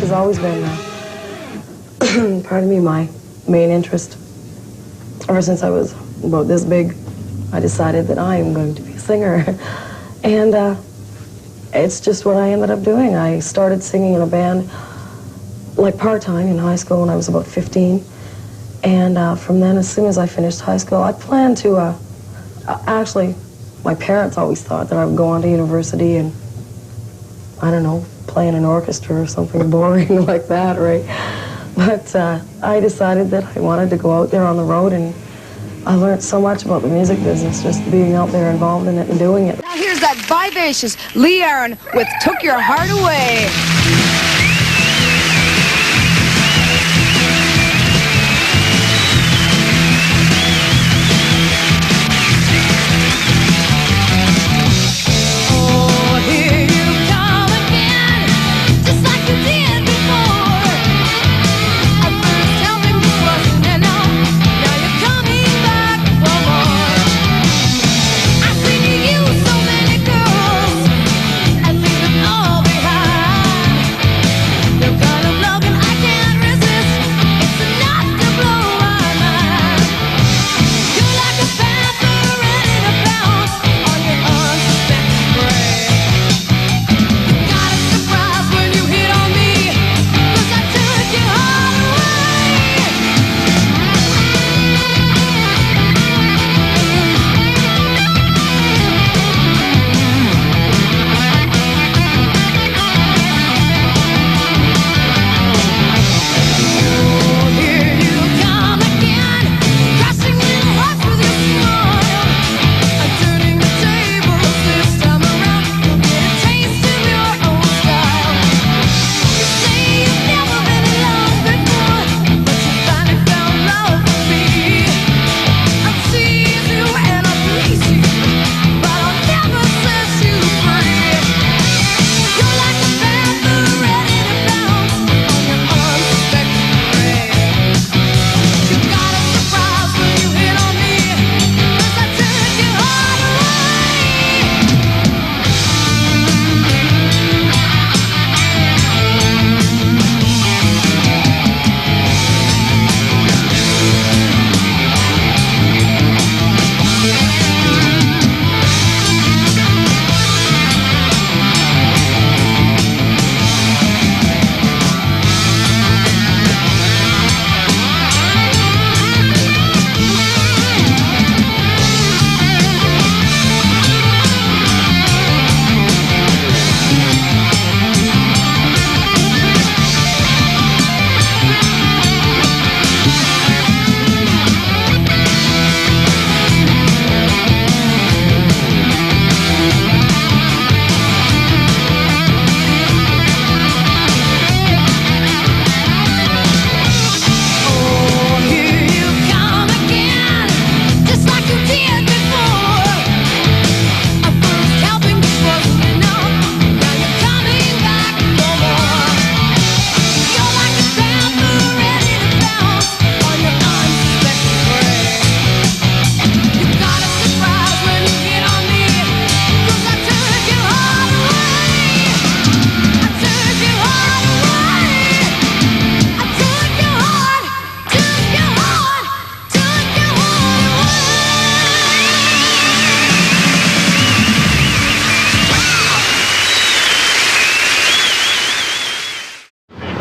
has always been, pardon me, my main interest. Ever since I was about this big, I decided that I am going to be a singer. And it's just what I ended up doing. I started singing in a band, like part-time in high school when I was about 15. And from then, as soon as I finished high school, I planned to, actually, my parents always thought that I would go on to university and, I don't know, play in an orchestra or something boring like that, right? But I decided that I wanted to go out there on the road, and I learned so much about the music business, just being out there involved in it and doing it. Now here's that vivacious Lee Aaron with Took Your Heart Away.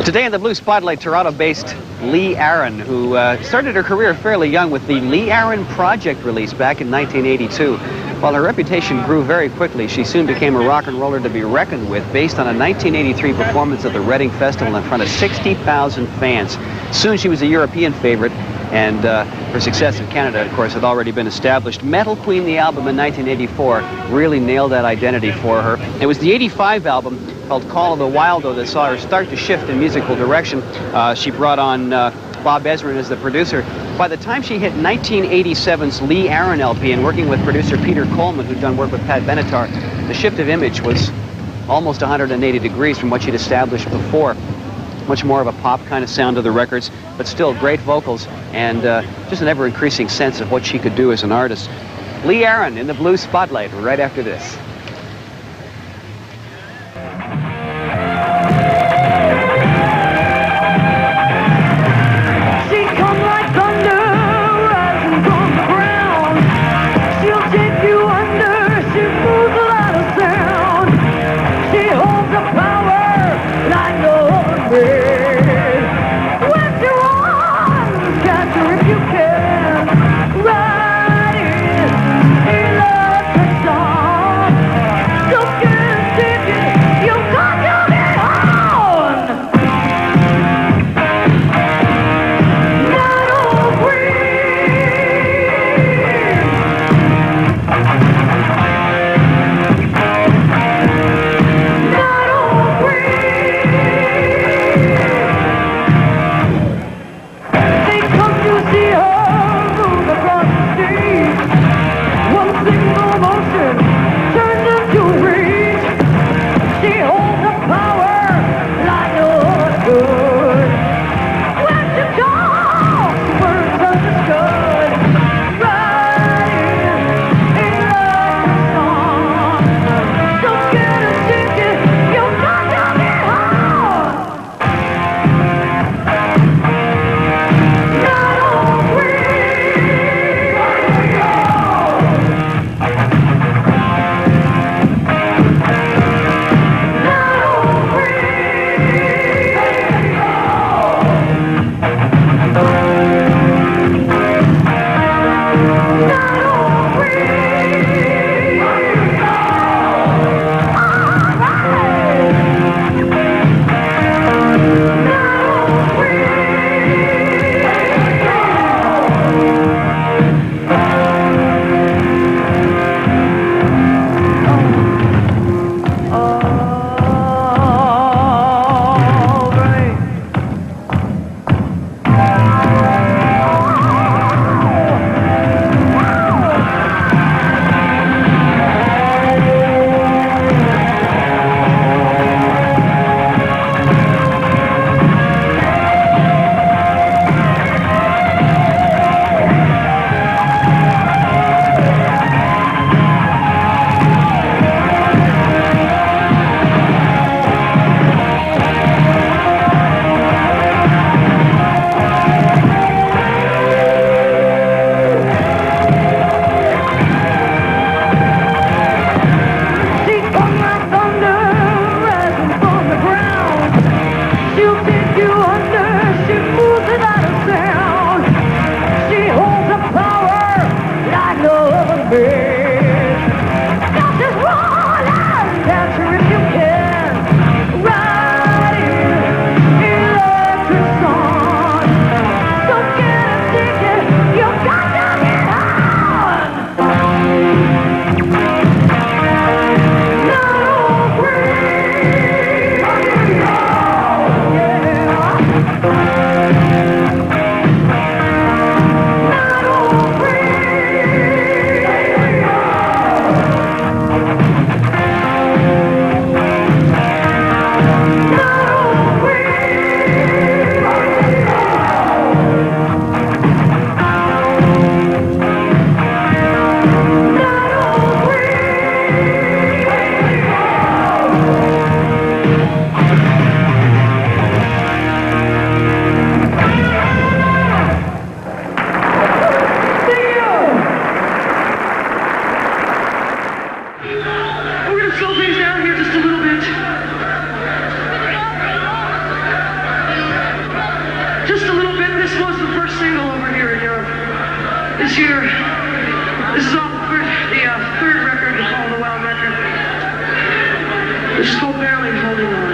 Today in the Blue Spotlight, Toronto-based Lee Aaron, who started her career fairly young with the Lee Aaron Project release back in 1982. While her reputation grew very quickly, she soon became a rock and roller to be reckoned with based on a 1983 performance at the Reading Festival in front of 60,000 fans. Soon she was a European favorite, and her success in Canada, of course, had already been established. Metal Queen, the album in 1984, really nailed that identity for her. It was the 85 album called Call of the Wildo that saw her start to shift in musical direction. She brought on Bob Ezrin as the producer. By the time she hit 1987's Lee Aaron LP and working with producer Peter Coleman, who'd done work with Pat Benatar, the shift of image was almost 180 degrees from what she'd established before. Much more of a pop kind of sound to the records, but still great vocals and just an ever-increasing sense of what she could do as an artist. Lee Aaron in the Blue Spotlight right after this. They come to see her move across the stage. One single motion turns into rage. She holds the power like no other could. When she talks, words understood. Writing a love song. Don't get a ticket, you got to be home. Not all free. Not all She comes like thunder, rising from the ground. She'll take you under, she moves without a sound. She holds the power like no other bitch. Now just run and catch her if you can. Riding electric song. Don't get a ticket, you got to get on. Not all free. Not all We're going to slow things down here just a little bit. Just a little bit. This was the first single over here in Europe. This year. This is off the third record called The Wild Record. This is called Barely Holding On.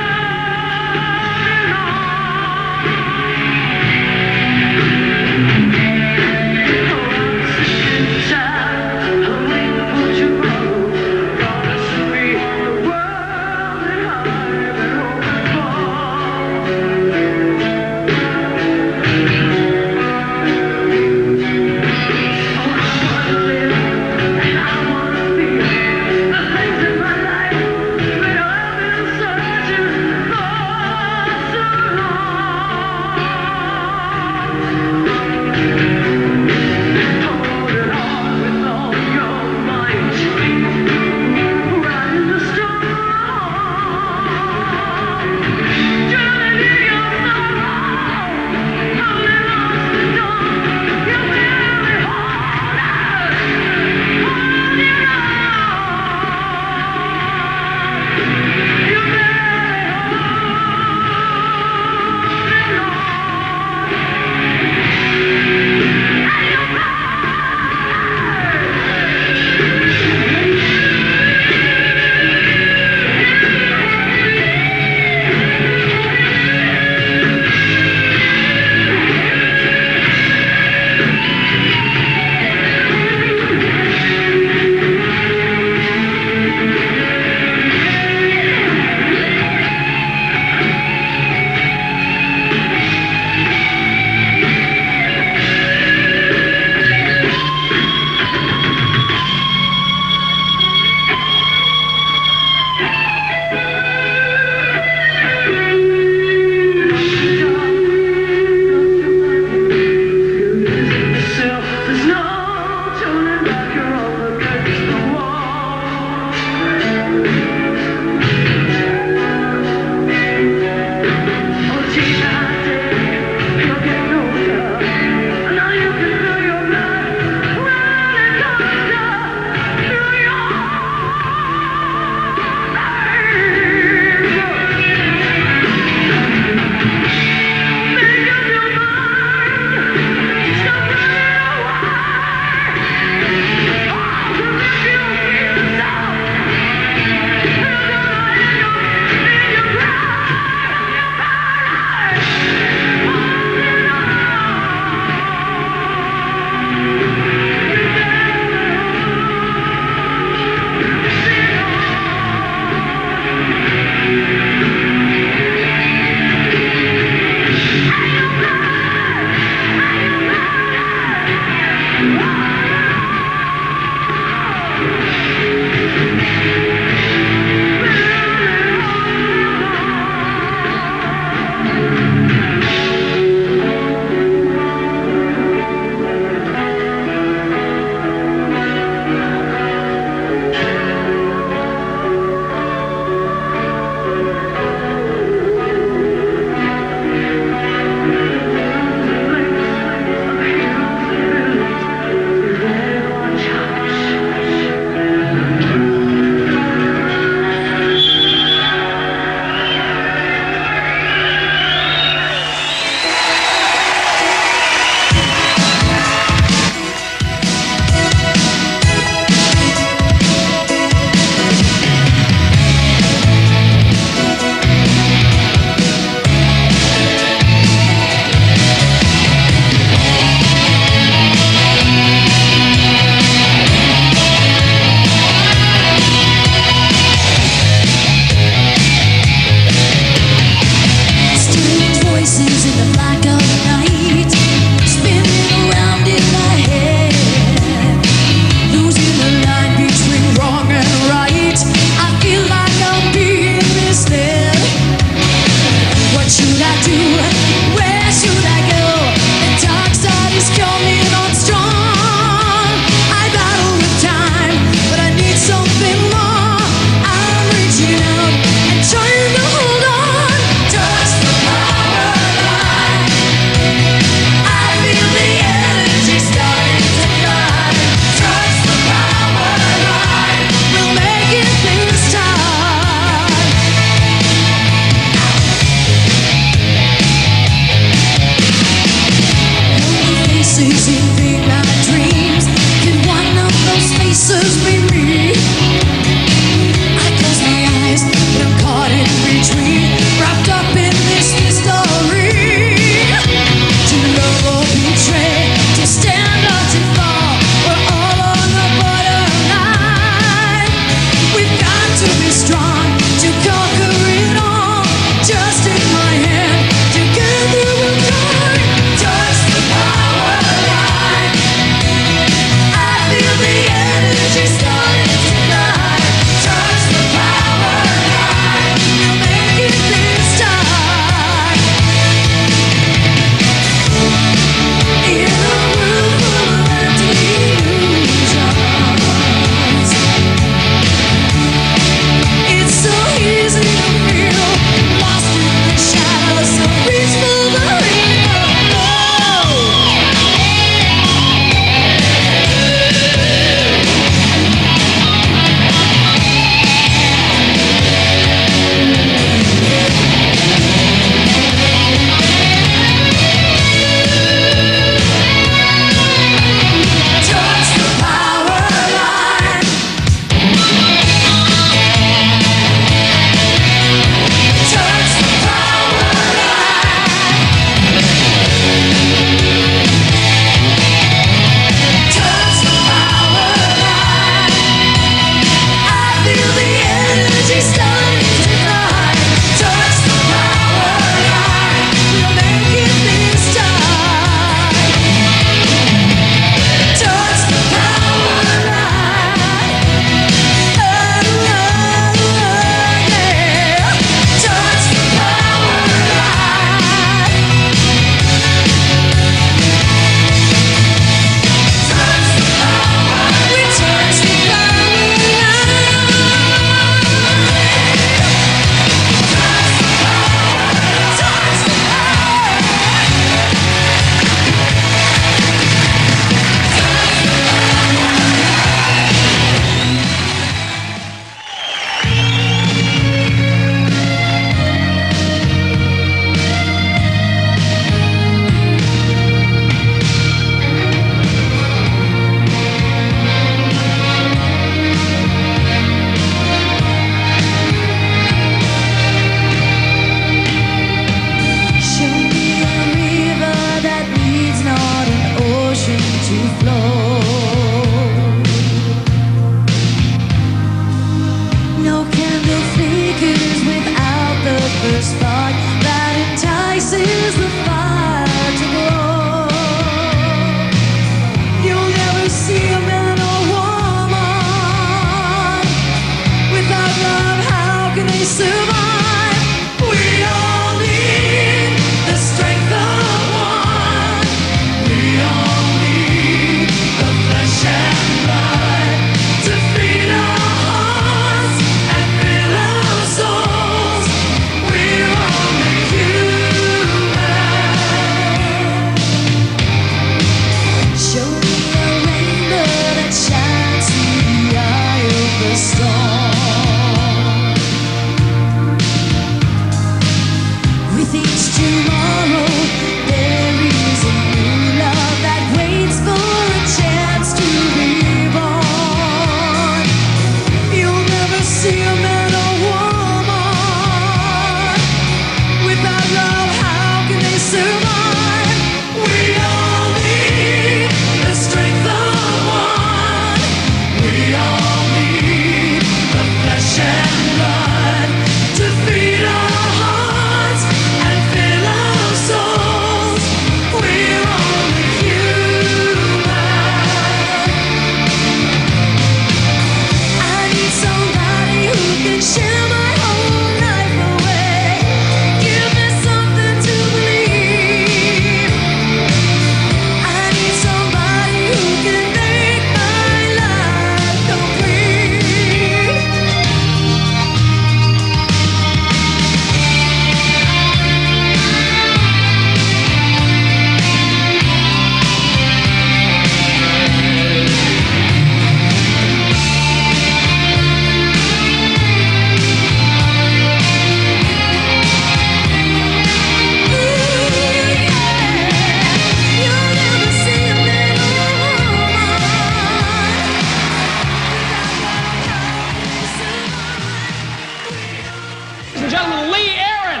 gentlemen, Lee Aaron.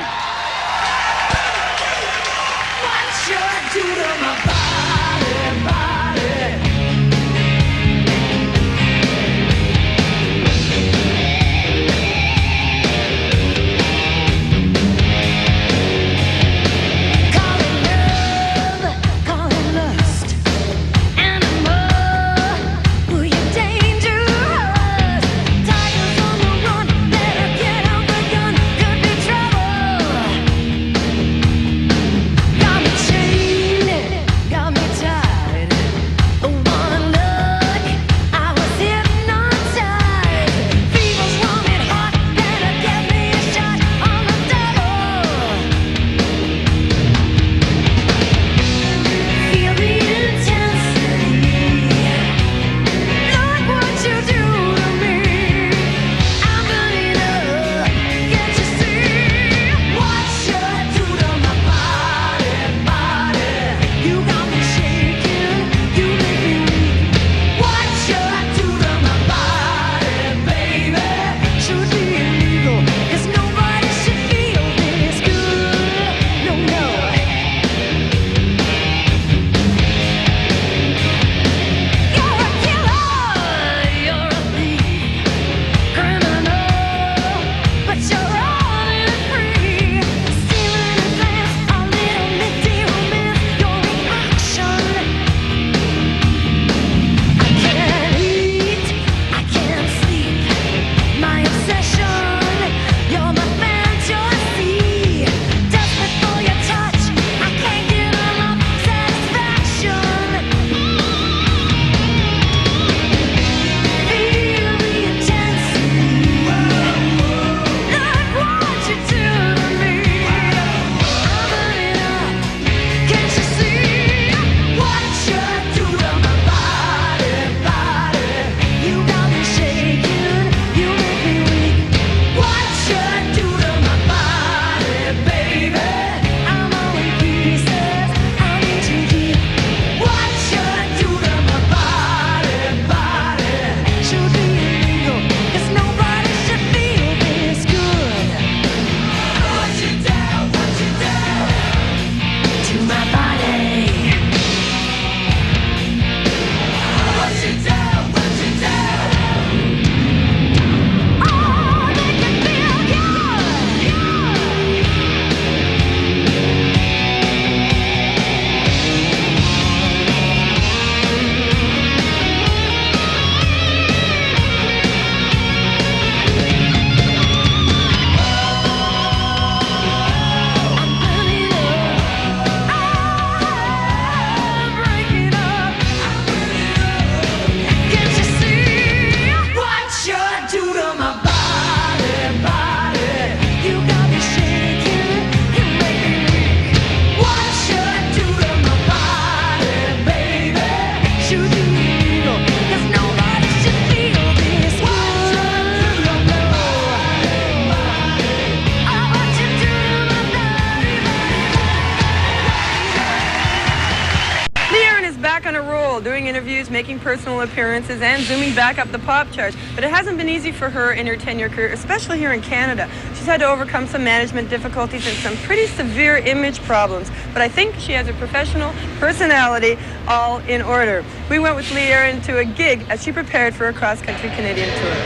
What should I do to my body? Call it love, call it lust. Animal, who you dangerous? Tigers on the run, better get out the gun. Could be trouble. Got me chained, got me tied. One look, I was hypnotized. Fever's running hot, better get me a shot on the double. Feel the intensity. Look what you do to me. I'm burning up, can't you see? What should I do to my body? You got me shaking, you make me weak. What should I do to my body, baby? Should be illegal, 'cause nobody should feel this good. No, no. You're a killer, you're a thief, criminal, but you're running free. Stealing a glance, a little nifty romance, your reaction. I can't eat, I can't sleep. My obsession, you're my fantasy. Desperate for your touch, I can't get enough satisfaction. Feel the intensity. Look what you do to me. I'm burning up, can't you see? What should I do to my body? You got me shaking, you make me weak. What should I do to my body, baby? I'm all in pieces, I need you deep. What should I do to my body? Should be illegal, 'cause nobody should feel this good. What you do to my body? What you do? Oh, make it feel good. I'm burning up, I'm breaking up. Can't you see? What should I do to my body? You got me shaking, you make me weak. What should I do to my body, baby? Should be illegal, 'cause nobody should feel this good. What should I do to my body? Oh, what you do to my body? Lee Aaron is back on a roll, doing interviews, making personal appearances, and zooming back up the pop charts. But it hasn't been easy for her in her 10-year career, especially here in Canada. She's had to overcome some management difficulties and some pretty severe image problems. But I think she has a professional personality all in order. We went with Lee Aaron to a gig as she prepared for a cross-country Canadian tour.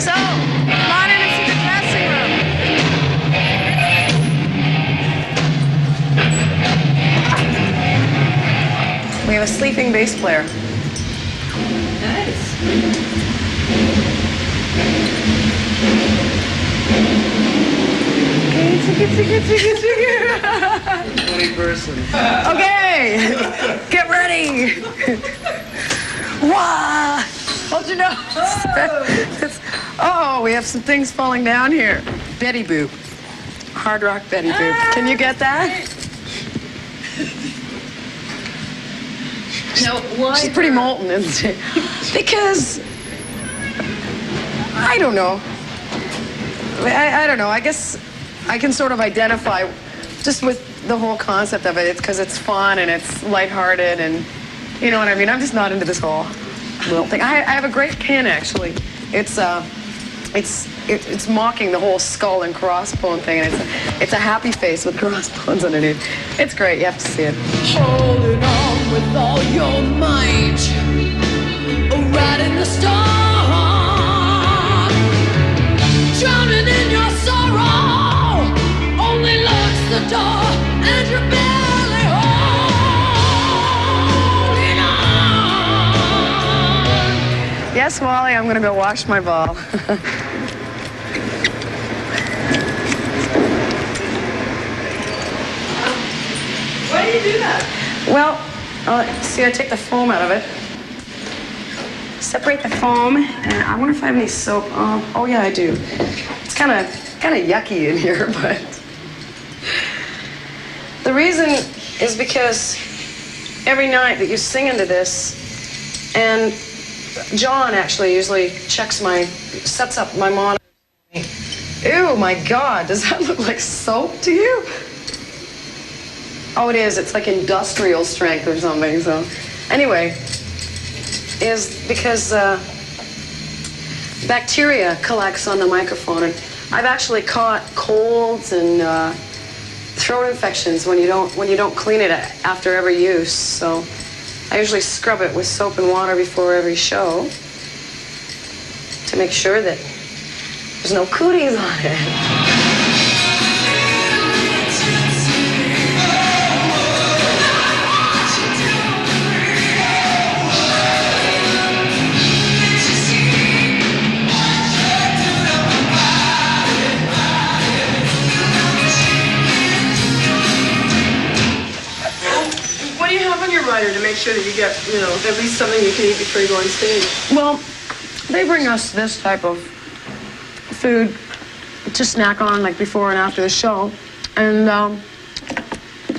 So, come on in and see the dressing room. We have a sleeping bass player. Nice. Funny person. Okay, get ready. Wow. Hold your nose. Oh, we have some things falling down here. Betty Boop. Hard rock Betty Boop. Can you get that? Now, why? She's pretty molten, isn't she? Because, I don't know. I don't know. I guess I can sort of identify just with the whole concept of it. It's because it's fun and it's lighthearted and, you know what I mean? I'm just not into this whole little thing. I have a great pin, actually. It's mocking the whole skull and crossbone thing, and it's a happy face with crossbones underneath. It's great. You have to see it. Holding on with all your might, right in the storm, drowning in your sorrow, only locks the door, and you're barely holding on. Yes, Wally, I'm going to go wash my ball. Why do you do that? Well, see, I take the foam out of it. Separate the foam, and I wonder if I have any soap. Oh yeah, I do. It's kind of yucky in here, but the reason is because every night that you sing into this, and John actually usually sets up my monitor. Ew, my God, does that look like soap to you? Oh, it is. It's like industrial strength or something. So, anyway, is because bacteria collects on the microphone, and I've actually caught colds and throat infections when you don't clean it after every use. So, I usually scrub it with soap and water before every show to make sure that there's no cooties on it. What do you have on your rider to make sure that you get, at least something you can eat before you go on stage? Well, they bring us this type of food to snack on, like before and after the show. And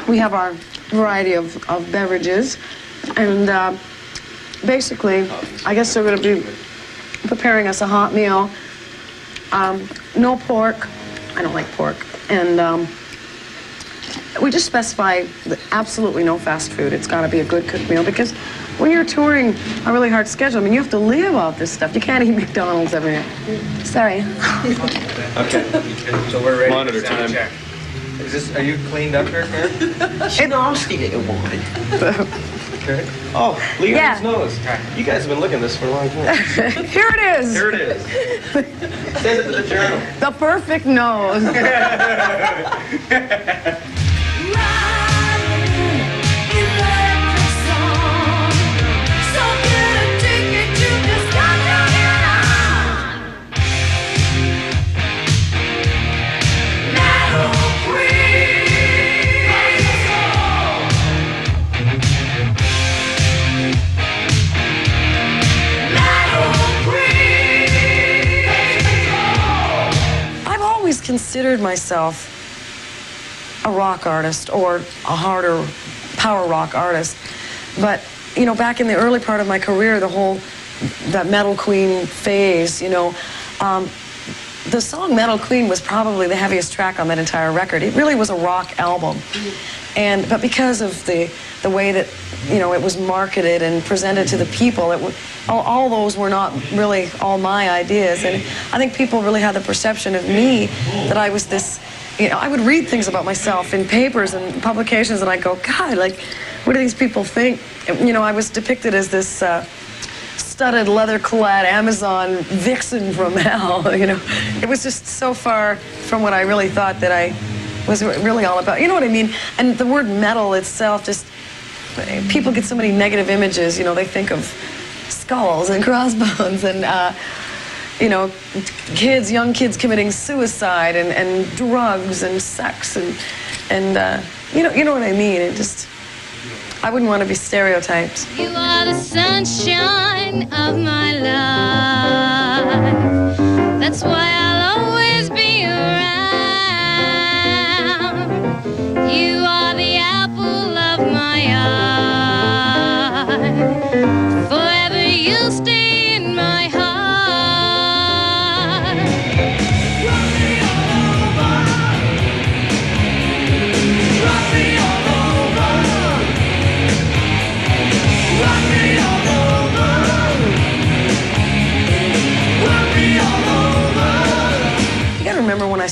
we have our variety of beverages. And basically, I guess they're going to be preparing us a hot meal. No pork. I don't like pork. And we just specify absolutely no fast food. It's got to be a good cooked meal, because when you're touring a really hard schedule, I mean, you have to live off this stuff. You can't eat McDonald's every night. Sorry. Okay. So we're ready. Monitor Sound time. check. Are you cleaned up here, Karen? It's nasty that you wanted. Okay. Oh, Leon's Yeah. nose. You guys have been looking at this for a long time. Here it is. Here it is. Send it to the journal. The perfect nose. Considered myself a rock artist or a harder power rock artist, but back in the early part of my career, that Metal Queen phase, the song Metal Queen was probably the heaviest track on that entire record. It really was a rock album, but because of the way that it was marketed and presented to the people, all those were not really all my ideas. And I think people really had the perception of me that I was this, I would read things about myself in papers and publications, and I'd go, God, like, what do these people think? I was depicted as this studded, leather-clad Amazon vixen from hell, It was just so far from what I really thought that I was really all about. You know what I mean? And the word metal itself, just, people get so many negative images. They think of skulls and crossbones and, young kids committing suicide and drugs and sex and you know what I mean? It just, I wouldn't want to be stereotyped. You are the sunshine of my life. That's why I'll always be around. You are the apple of my eye.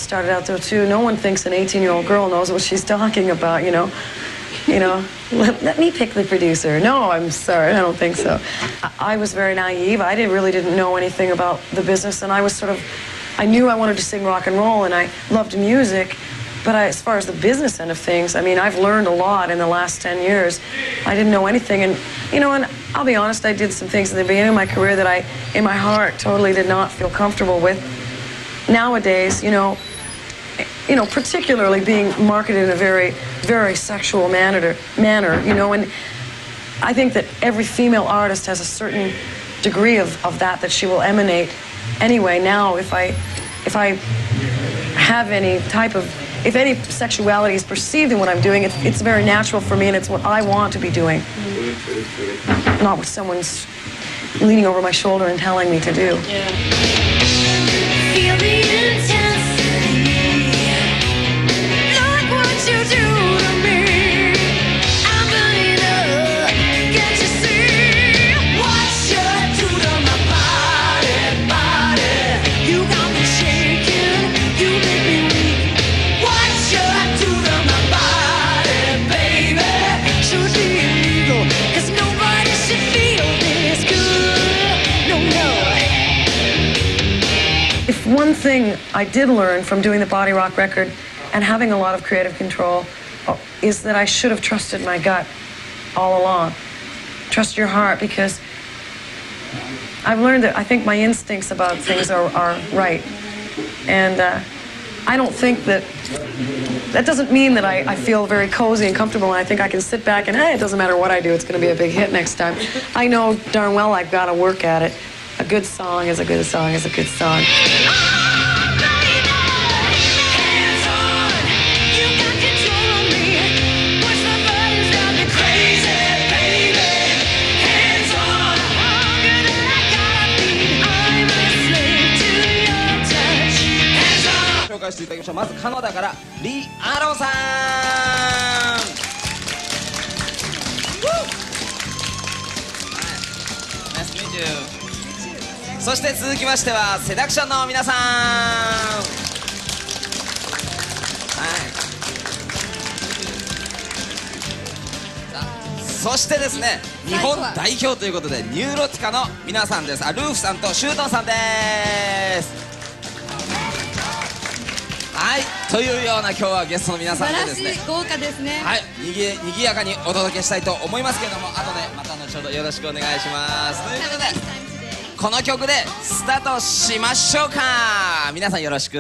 started out though too. No one thinks an 18-year-old girl knows what she's talking about, you know. Let me pick the producer. No, I'm sorry, I don't think so. I was very naive. I really didn't know anything about the business, and I knew I wanted to sing rock and roll, and I loved music. But as far as the business end of things, I mean, I've learned a lot in the last 10 years. I didn't know anything, and I'll be honest, I did some things at the beginning of my career that I, in my heart, totally did not feel comfortable with. Nowadays, particularly being marketed in a very, very sexual manner, and I think that every female artist has a certain degree of that she will emanate. Anyway, now if I have any type of, if any sexuality is perceived in what I'm doing, it's very natural for me, and it's what I want to be doing. Not what someone's leaning over my shoulder and telling me to do. Yeah. Feel the intensity. Look what you do to me. I'm burning up. Can't you see what you do to my body? You got me shaking. You make me weak. What you do to my body, baby, should be illegal. 'Cause nobody should feel this good. No. If one thing I did learn from doing the Body Rock record and having a lot of creative control is that I should have trusted my gut all along. Trust your heart, because I've learned that I think my instincts about things are right. And I don't think that doesn't mean that I feel very cozy and comfortable and I think I can sit back and, hey, it doesn't matter what I do, it's going to be a big hit next time. I know darn well I've got to work at it. A good song is a good song is a good song.まずカナダからリー・アロンさん。ナイスミートユー。そして続きましてはセダクションの皆さん。そしてですね、日本代表ということでニューロティカの皆さんです。ルーフさんとシュートンさんです。はい、というような今日はゲストの皆さんでですね、豪華ですね。はい、にぎやかにお届けしたいと思いますけれども、後でまた後ほどよろしくお願いします。ということで、この曲でスタートしましょうか。皆さんよろしく。い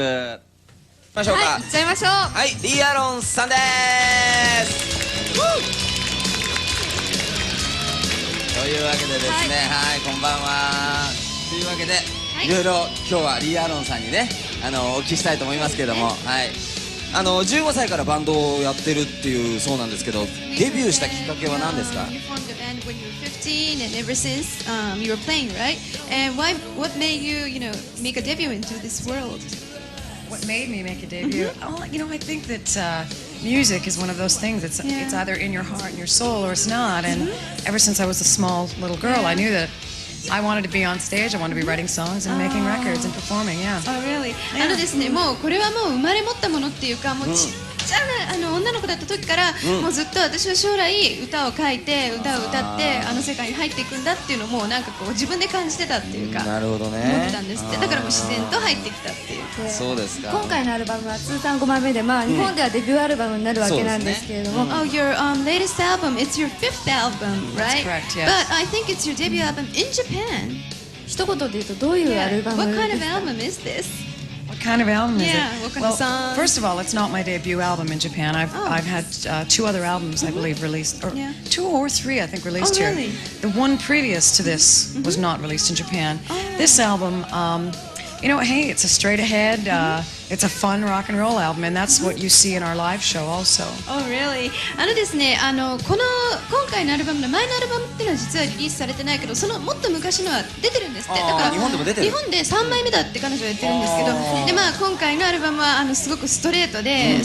きましょうか。はい、いっちゃいましょう。はい、リー・アロンさんです。というわけでですね、はい、こんばんは。というわけで、いろいろ今日はリー・アロンさんにね、お聞きしたいと思いますけれども、はい、15歳からバンドをやってるっていうそうなんですけど、デビューしたきっかけは何ですか？ You formed a band when you were 15 and ever since you were playing, right? And what made you, make a debut into this world? What made me make a debut? Oh, I think that music is one of those things. It's either in your heart and your soul or it's not. And ever since I was a small little girl, I knew that I wanted to be on stage. I wanted to be writing songs and making records and performing. Yeah. Oh, really? ですね、もうこれはもう生まれ持ったものっていうか、もうちっちゃな女の子だった時から、もうずっと私は将来歌を書いて歌を歌って世界に入っていくんだっていうのもなんかこう自分で感じてたっていうか、なるほどね、思ってたんですって。だからもう自然と入ってきたっていう。そうですか。今回のアルバムは通算5枚目で、日本ではデビューアルバムになるわけなんですけれども。Oh, your latest album, it's your 5th album, right? That's correct, yes. But I think it's your debut album in Japan. 一言で言うとどういうアルバム What です kind of か？ album is this? What kind of album is Yeah, it? what kind of songs? First of all, it's not my debut album in Japan. I've had 2 other albums, I believe, released, or 2 or 3, I think, released here. Really? The one previous to this was not released in Japan. This album, hey, it's a straight ahead, it's a fun rock and roll album, and that's what you see in our live show also. Oh, really? ですね、今回のアルバムの前のアルバムっていうのは実はリリースされてないけど、そのもっと昔のは出てるんですって。だから日本でも出てる。日本で3枚目だって彼女は言ってるんですけど、で今回のアルバムはすごくストレートで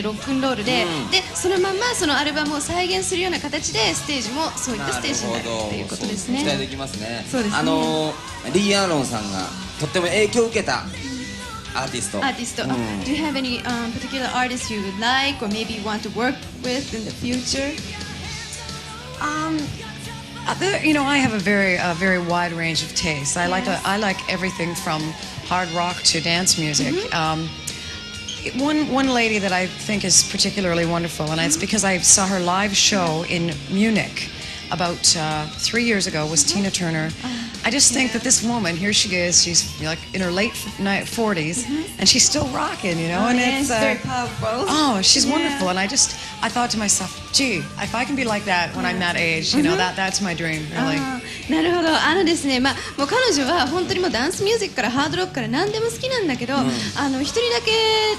ロックンロールで、でそのままそのアルバムを再現するような形でステージもそういったステージになるっていうことですね。期待できますね。そうですね。リー・アロンさんがとっても影響を受けたアーティスト。Artist. Do you have any particular artist you would like or maybe want to work with in the future? I have a very wide range of tastes. I like everything from hard rock to dance music. One lady that I think is particularly wonderful, and it's because I saw her live show in Munich about 3 years ago, was Tina Turner. I just think that this woman, here she is, she's like in her late 40s, and she's still rocking, and it's very powerful. Oh, she's wonderful, and I thought to myself, gee, if I can be like that when I'm that age, that's my dream, really. なるほど。ですね、もう彼女は本当にもうダンスミュージックからハードロックから何でも好きなんだけど、一人だけ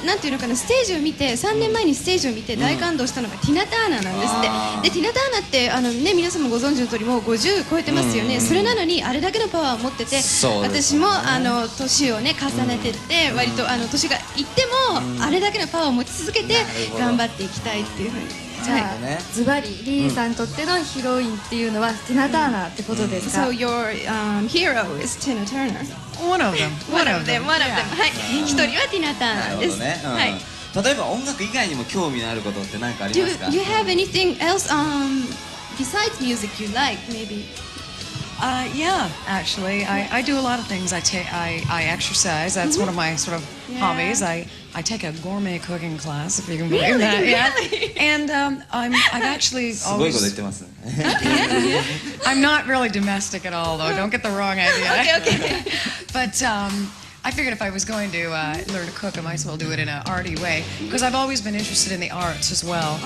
なんていうのかな、ステージを見て3年前にステージを見て大感動したのがティナ・ターナーなんですって。でティナ・ターナーって皆さんもご存知の通りもう50超えてますよね。それなのにあれだけのパワーを持ってて、私も年をね重ねてって割と年がいってもあれだけのパワーを持ち続けて頑張っていきたいっていうふうに。じゃあズバリリーさんにとってのヒロインっていうのはティナ・ターナーってことですか？ So your hero is Tina Turner. One of them. One of them. はい。一人はティナ・ターナーです。はい。例えば音楽以外にも興味のあることって何かありますか？ Do you have anything else besides music you like maybe? Yeah, actually, I do a lot of things. I exercise. That's one of my sort of hobbies. I take a gourmet cooking class, if you can believe that. Yeah. And I've actually always. すごいこと言ってますね。I'm not really domestic at all, though. Don't get the wrong idea. Okay. But I figured if I was going to learn to cook, I might as well do it in an arty way, because I've always been interested in the arts as well.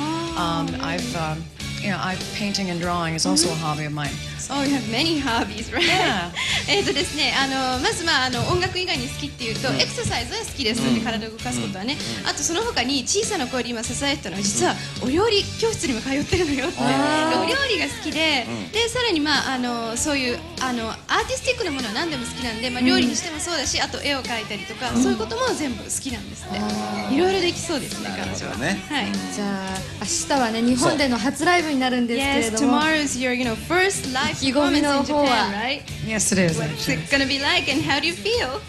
Painting and drawing is also a hobby of mine. Oh, you have many hobbies, right? Yeah. ですね、まず音楽以外に好きっていうと、エクササイズは好きですので、体を動かすことはね。あとその他に小さな声で今支えてたのは実はお料理教室にも通ってるのよって。お料理が好きで、さらにそういうアーティスティックなものは何でも好きなんで、料理にしてもそうだし、あと絵を描いたりとか、そういうことも全部好きなんですって。いろいろできそうですね、彼女は。はい。じゃあ明日はね日本での初ライブになるんですけれども。 Yes, tomorrow is your first live performance in Japan, right? Yes, it is. What's it gonna be like, and how do you feel?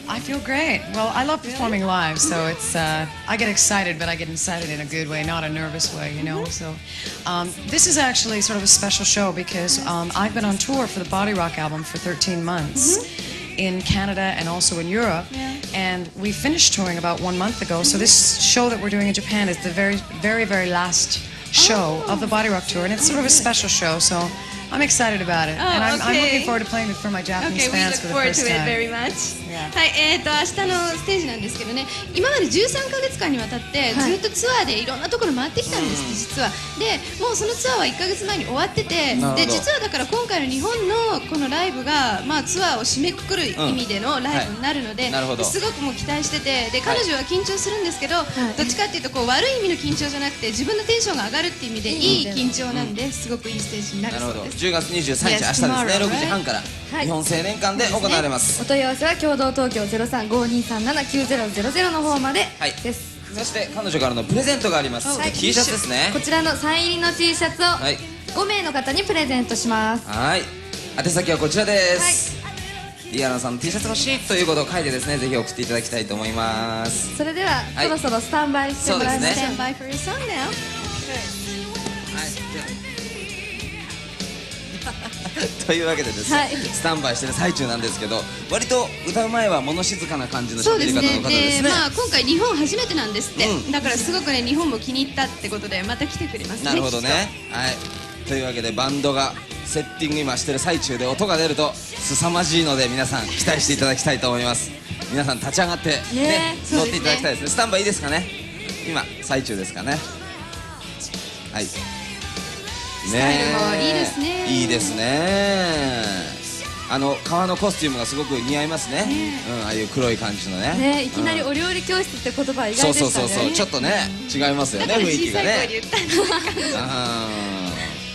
I feel great. Well, I love performing live, so it's I get excited, but I get excited in a good way, not a nervous way, So this is actually sort of a special show because I've been on tour for the Body Rock album for 13 months in Canada and also in Europe, and we finished touring about 1 month ago. So this show that we're doing in Japan is the very, very, very last show of the Body Rock tour, and it's sort of a special show. So I'm excited about it, and I'm looking forward to playing it for my Japanese fans for the first time. Okay, we look forward to it very much. はい、明日のステージなんですけどね、今まで13ヶ月間にわたってずっとツアーでいろんなところ回ってきたんですって実は。で、もうそのツアーは1ヶ月前に終わってて、で実はだから今回の日本のこのライブがツアーを締めくくる意味でのライブになるので、すごくもう期待してて、で彼女は緊張するんですけど、どっちかっていうと悪い意味の緊張じゃなくて自分のテンションが上がるっていう意味でいい緊張なんで、すごくいいステージになるそうです。10月23日明日ですね、6時半から日本青年館で行われます。お問い合わせは共同東京0352379000の方までです。そして彼女からのプレゼントがあります。T シャツですね。こちらのサイン入りの T シャツを5名の方にプレゼントします。はい。宛先はこちらです。リアランさんの T シャツ欲しいということを書いてですね、ぜひ送っていただきたいと思います。それではそろそろスタンバイしてもらいましょう。スタンバイ for your song now。というわけでですね、スタンバイしてる最中なんですけど、割と歌う前は物静かな感じの喋り方の方ですね。今回日本初めてなんですって、だからすごくね日本も気に入ったってことでまた来てくれますね。なるほどね。はい。というわけでバンドがセッティング今してる最中で音が出ると凄まじいので皆さん期待していただきたいと思います。皆さん立ち上がってね乗っていただきたいですね。スタンバイいいですかね。今最中ですかね。はい。スタイルもいいですね。いいですね。革のコスチュームがすごく似合いますね。ああいう黒い感じのね。いきなりお料理教室って言葉は意外でしたね。そうちょっとね違いますよね、雰囲気がね。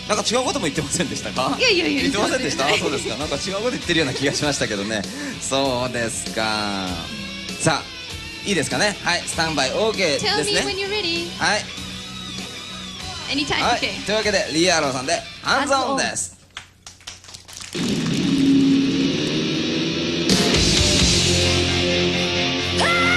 なんか違うことも言ってませんでしたか？いや言ってませんでした？そうですか。なんか違うこと言ってるような気がしましたけどね。そうですか。さあいいですかね。はい、スタンバイ OK ですね。 Tell me when you're ready。 はい。Anytime。 はい。というわけでリー・アロンさんでハンズオンです。Ah!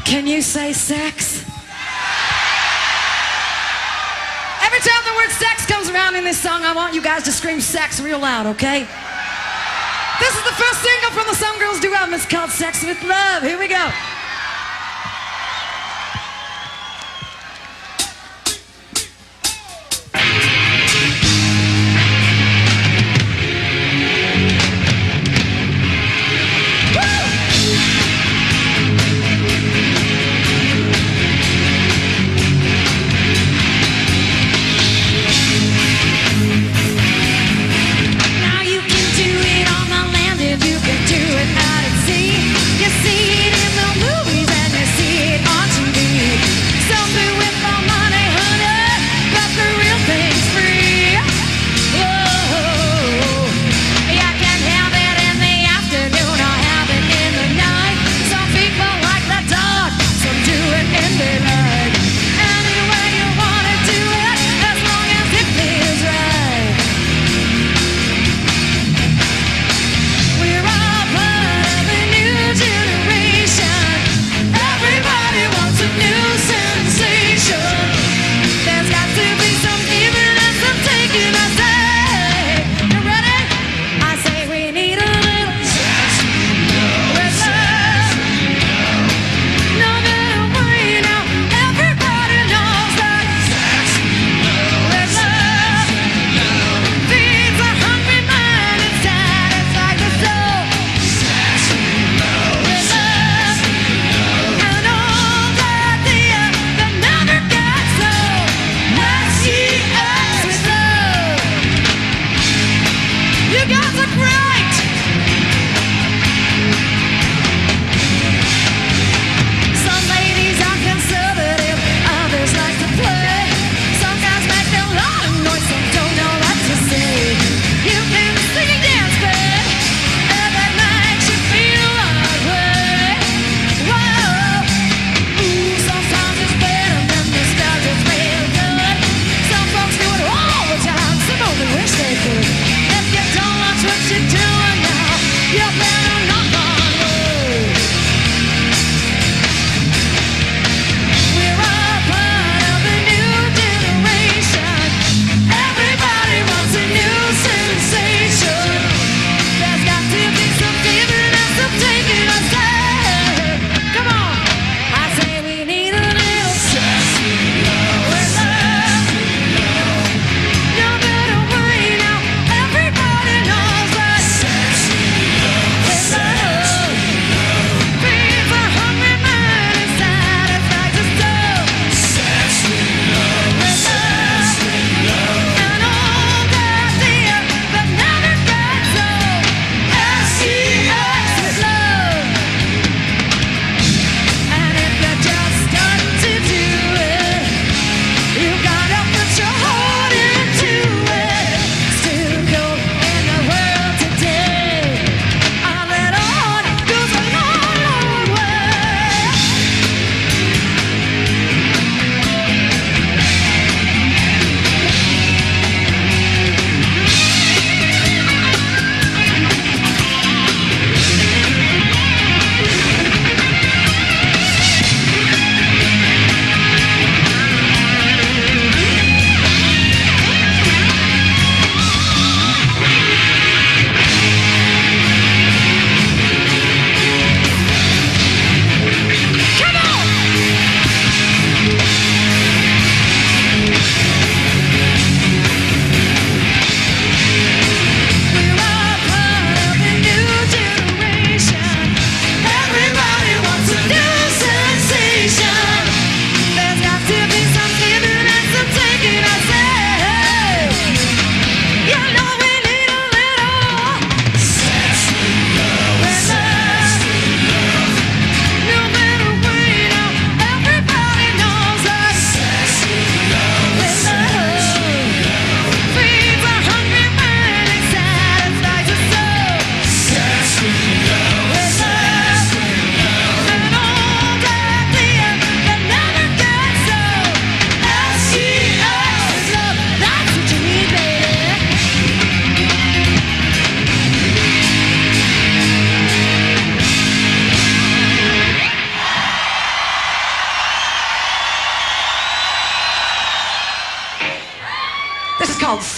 Can you say sex? Every time the word sex comes around in this song, I want you guys to scream sex real loud, okay? This is the first single from the Some Girls Do album. It's called Sex with Love. Here we go. Now you can do it on the land and you can do it out at sea. You see it in the movies.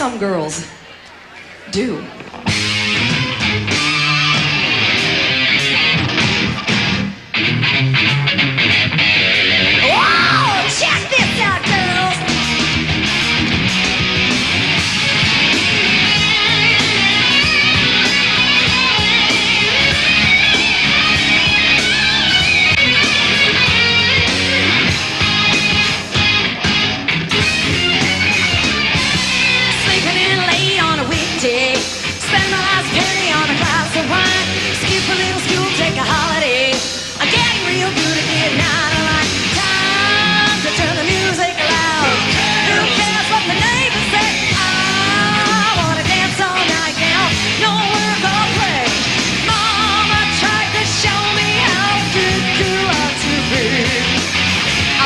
some girls do. Whoa, check this out, girls. Sleeping in late on a weekday. Spend my last penny on a glass of wine. Skip a little school, take a holiday. I'm getting real good at midnight. I like time to turn the music loud. Who cares what the neighbors say? I wanna dance all night now. No work or play. Mama tried to show me how good you are to be.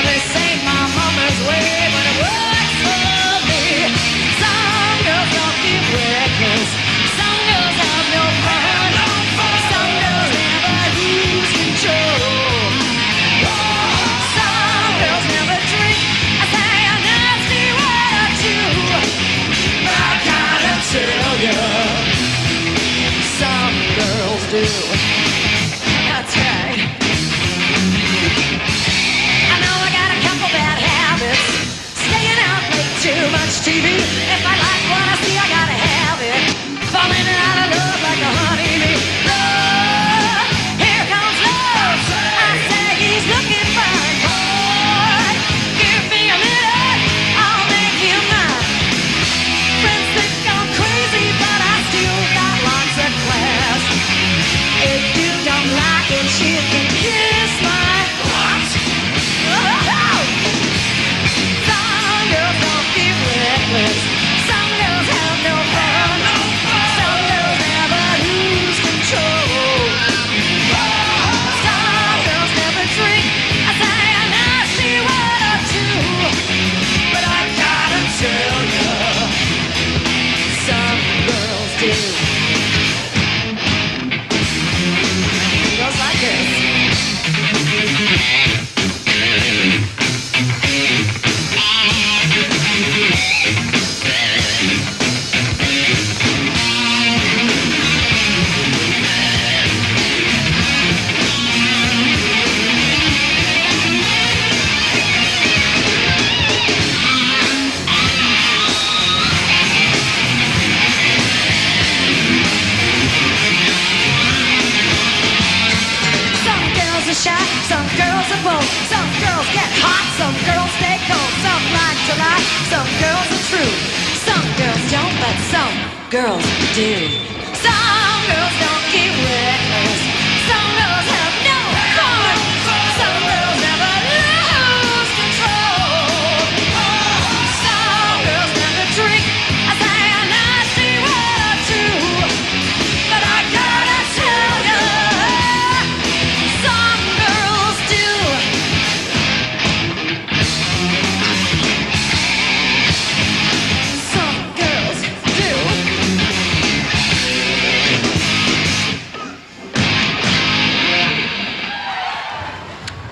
This ain't my mama's way, but it works for me. Some girls don't get reckless. Some girls have no fun. Some girls never lose control. Some girls never drink. I say a nasty word or two. But I gotta tell you, some girls do. That's right. I know I got a couple bad habits. Staying out late, too much TV. If I like what I see, I gotta have it. Falling out of love like a honeybee. Love, here comes love. I say he's looking fine. Boy, give me a minute, I'll make him mine. Friends think I'm crazy, but I still got lots of class. If you don't like it, you can kiss my what? Some girls don't get reckless. Some girls have no fun. Some girls never lose control. Some girls never drink. I say a nasty word or two. But I gotta tell you, some girls do. It goes like this. Some girls are shy, some girls are bold. Some girls get hot, some girls stay cold. Some like to lie, some girls are true. Some girls don't, but some girls do. Some girls don't get reckless. Some girls have no fun. Some girls never lose control. Some girls never drink. I say a nasty word or two. But I gotta tell you, some girls do. Some girls do.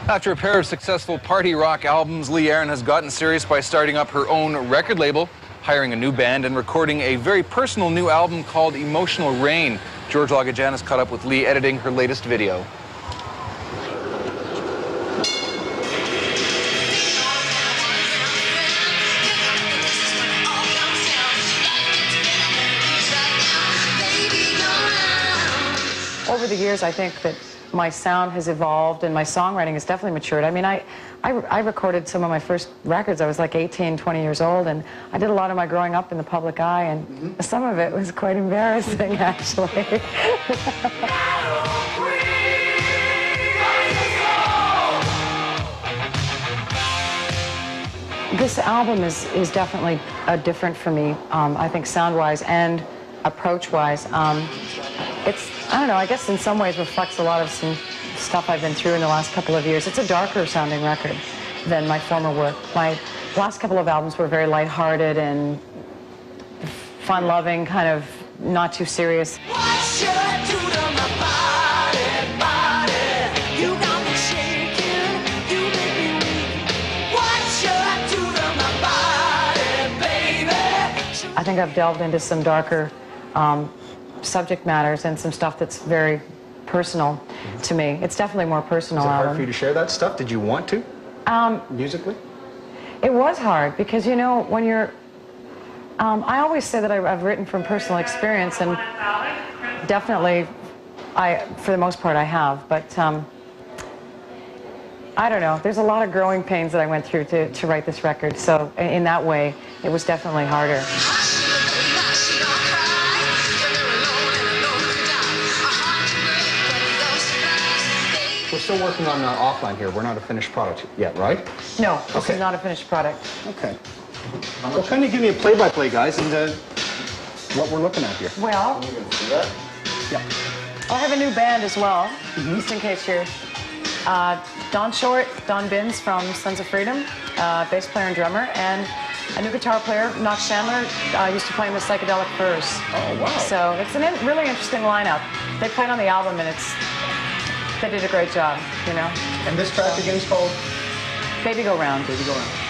After a pair of successful party rock albums, Lee Aaron has gotten serious by starting up her own record label, hiring a new band, and recording a very personal new album called Emotional Rain. George Lagajanis caught up with Lee editing her latest video. Over the years, I think that my sound has evolved and my songwriting has definitely matured. I mean, I recorded some of my first records. I was like 18, 20 years old, and I did a lot of my growing up in the public eye, and some of it was quite embarrassing, actually. This album is definitely different for me, I think sound-wise and approach-wise. I don't know, I guess in some ways reflects a lot of some stuff I've been through in the last couple of years. It's a darker sounding record than my former work. My last couple of albums were very lighthearted and fun-loving, kind of not too serious. I think I've delved into some darker subject matters and some stuff that's very personal to me. It's definitely more personal. Is it hard album. for you to share that stuff? Did you want to? Musically? It was hard because, you know, when you're... I always say that I've written from personal experience, and definitely, for the most part, I have. But I don't know. There's a lot of growing pains that I went through to write this record. So in that way, it was definitely harder. We're still working on offline here. We're not a finished product yet, right? No, this Okay. is not a finished product. Okay. Well, kind of give me a play-by-play, guys, and what we're looking at here. Well, Yeah. I have a new band as well, just in case you're... Don Short, Don Binns from Sons of Freedom, bass player and drummer, and a new guitar player, Knox Chandler, used to play in the Psychedelic Furs. Oh, wow. So it's a really interesting lineup. They played on the album, and they did a great job, you know. And this track again is called? Baby Go Round. Baby Go Round.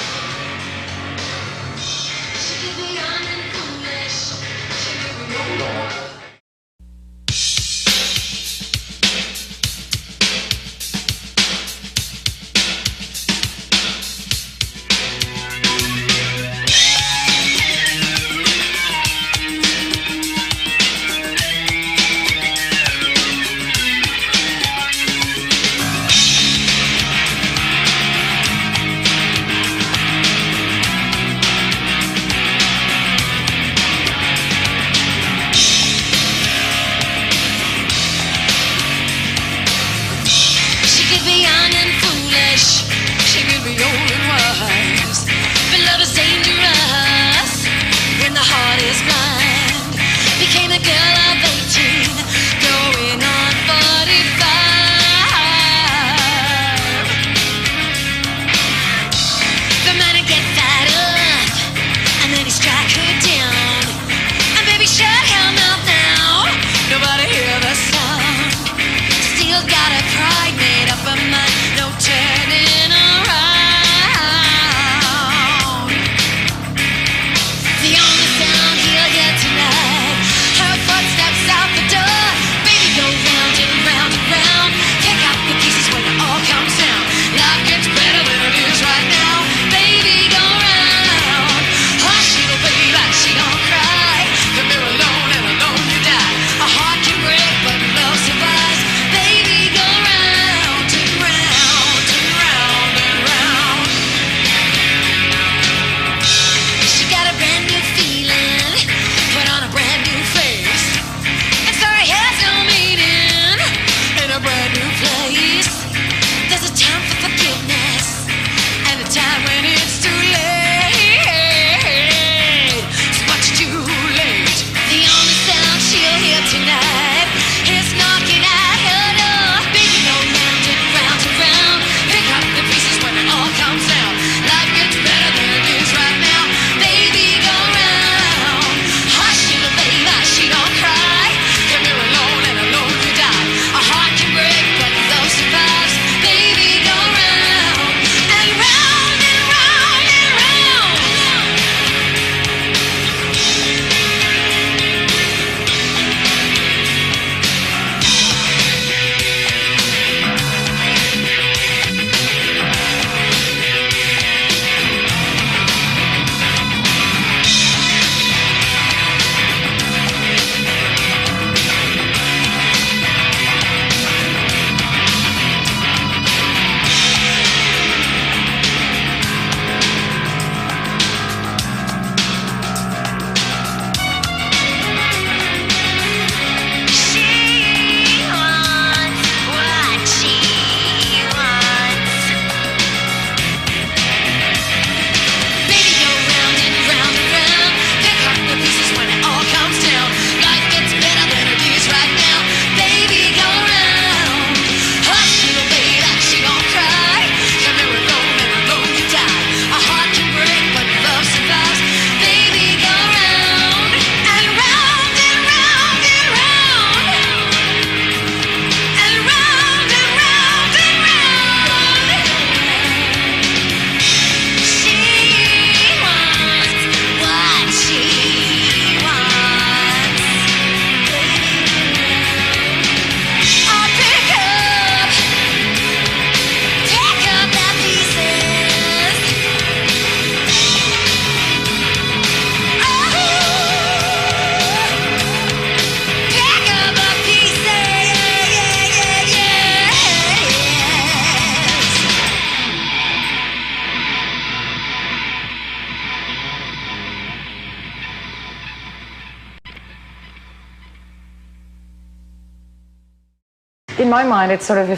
in my mind, it's sort of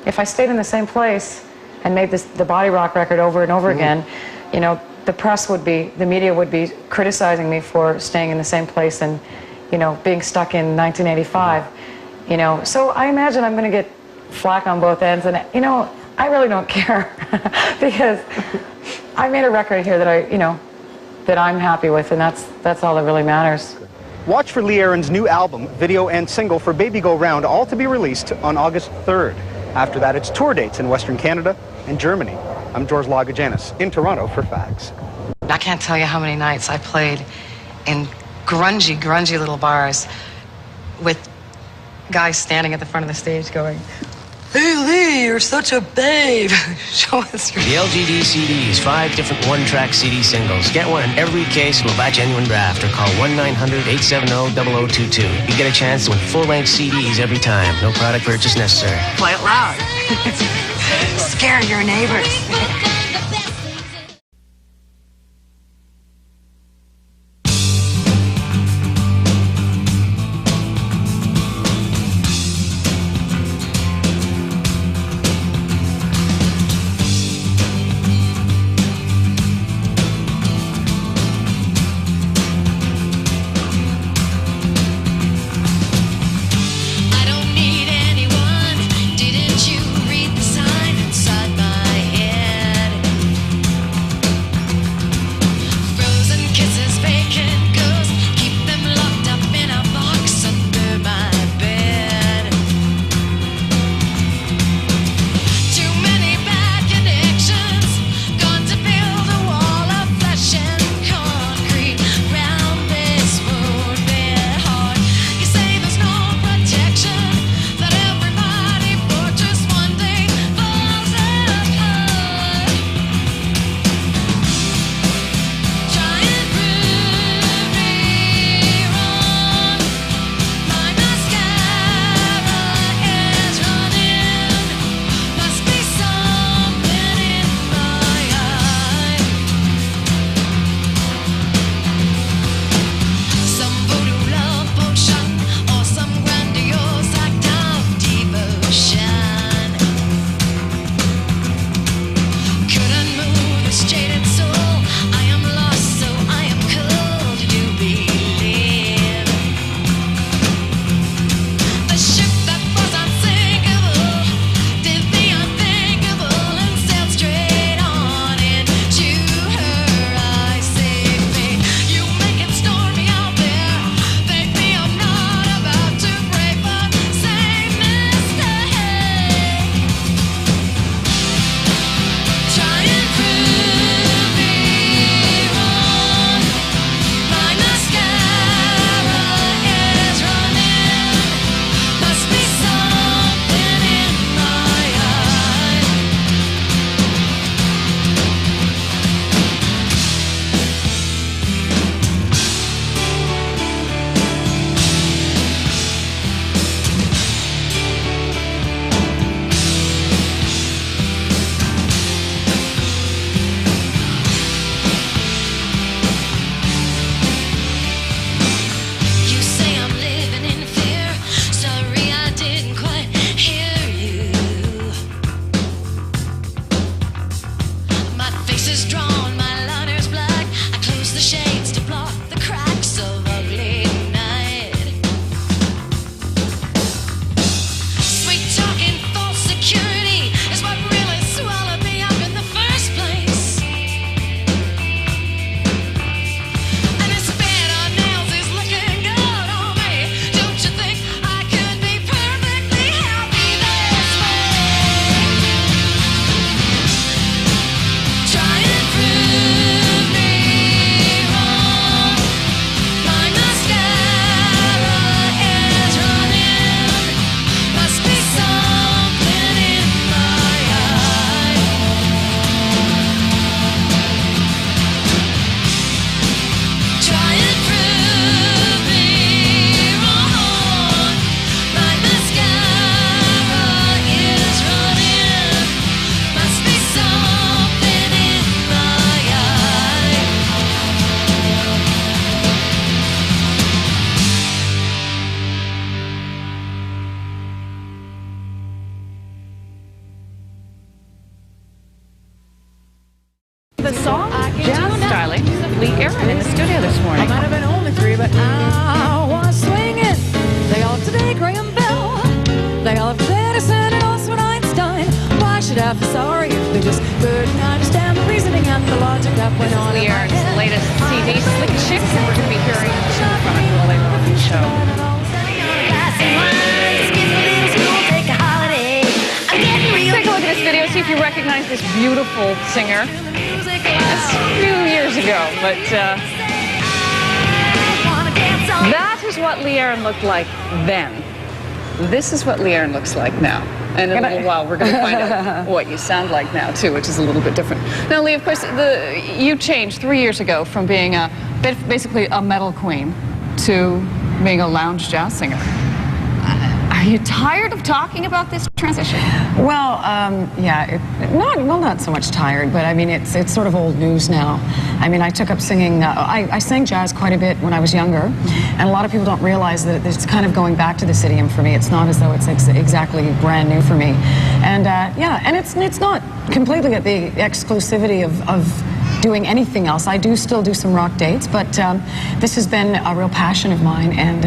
if I stayed in the same place and made the body rock record over and over again, you know, the media would be criticizing me for staying in the same place and, you know, being stuck in 1985, you know. So I imagine I'm going to get flack on both ends, and, you know, I really don't care because I made a record here that I'm happy with, and that's all that really matters. Watch for Lee Aaron's new album, video, and single For Baby Go Round, all to be released on August 3rd. After that, it's tour dates in Western Canada and Germany. I'm George Lagajanis in Toronto for Facts. I can't tell you how many nights I played in grungy little bars with guys standing at the front of the stage going, "Hey Lee, you're such a babe. Show us your..." The LGD CDs, 5 different one-track CD singles. Get one in every case, we'll buy genuine draft, or call 1-900-870-0022. You get a chance to win full-length CDs every time. No product purchase necessary. Play it loud. Scare your neighbors. I don't need anyone. Didn't you read the sign inside my head? the song Jazz Styling, Lee Aaron in the studio this morning. I might have been only 3, but I was swinging. They all have today Graham Bell. They all have Edison and also Einstein. Why should I feel sorry if they just couldn't understand the reasoning and the logic that went on? Lee Aaron's latest CD, Slick Chick, and we're going to be hearing from it a little later on in the show. Take a look at this video, see if you recognize this beautiful singer. That's a few years ago, but that is what Lee Aaron looked like then. This is what Lee Aaron looks like now. And in a little while, we're going to find out what you sound like now, too, which is a little bit different. Now, Lee, of course, you changed 3 years ago from being basically a metal queen to being a lounge jazz singer. Are you tired of talking about this transition? Well, yeah, not so much tired, but I mean, it's sort of old news now. I mean, I took up singing, I sang jazz quite a bit when I was younger, and a lot of people don't realize that it's kind of going back to this idiom for me. It's not as though it's exactly brand new for me. And yeah, and it's not completely at the exclusivity of doing anything else. I do still do some rock dates, but this has been a real passion of mine, and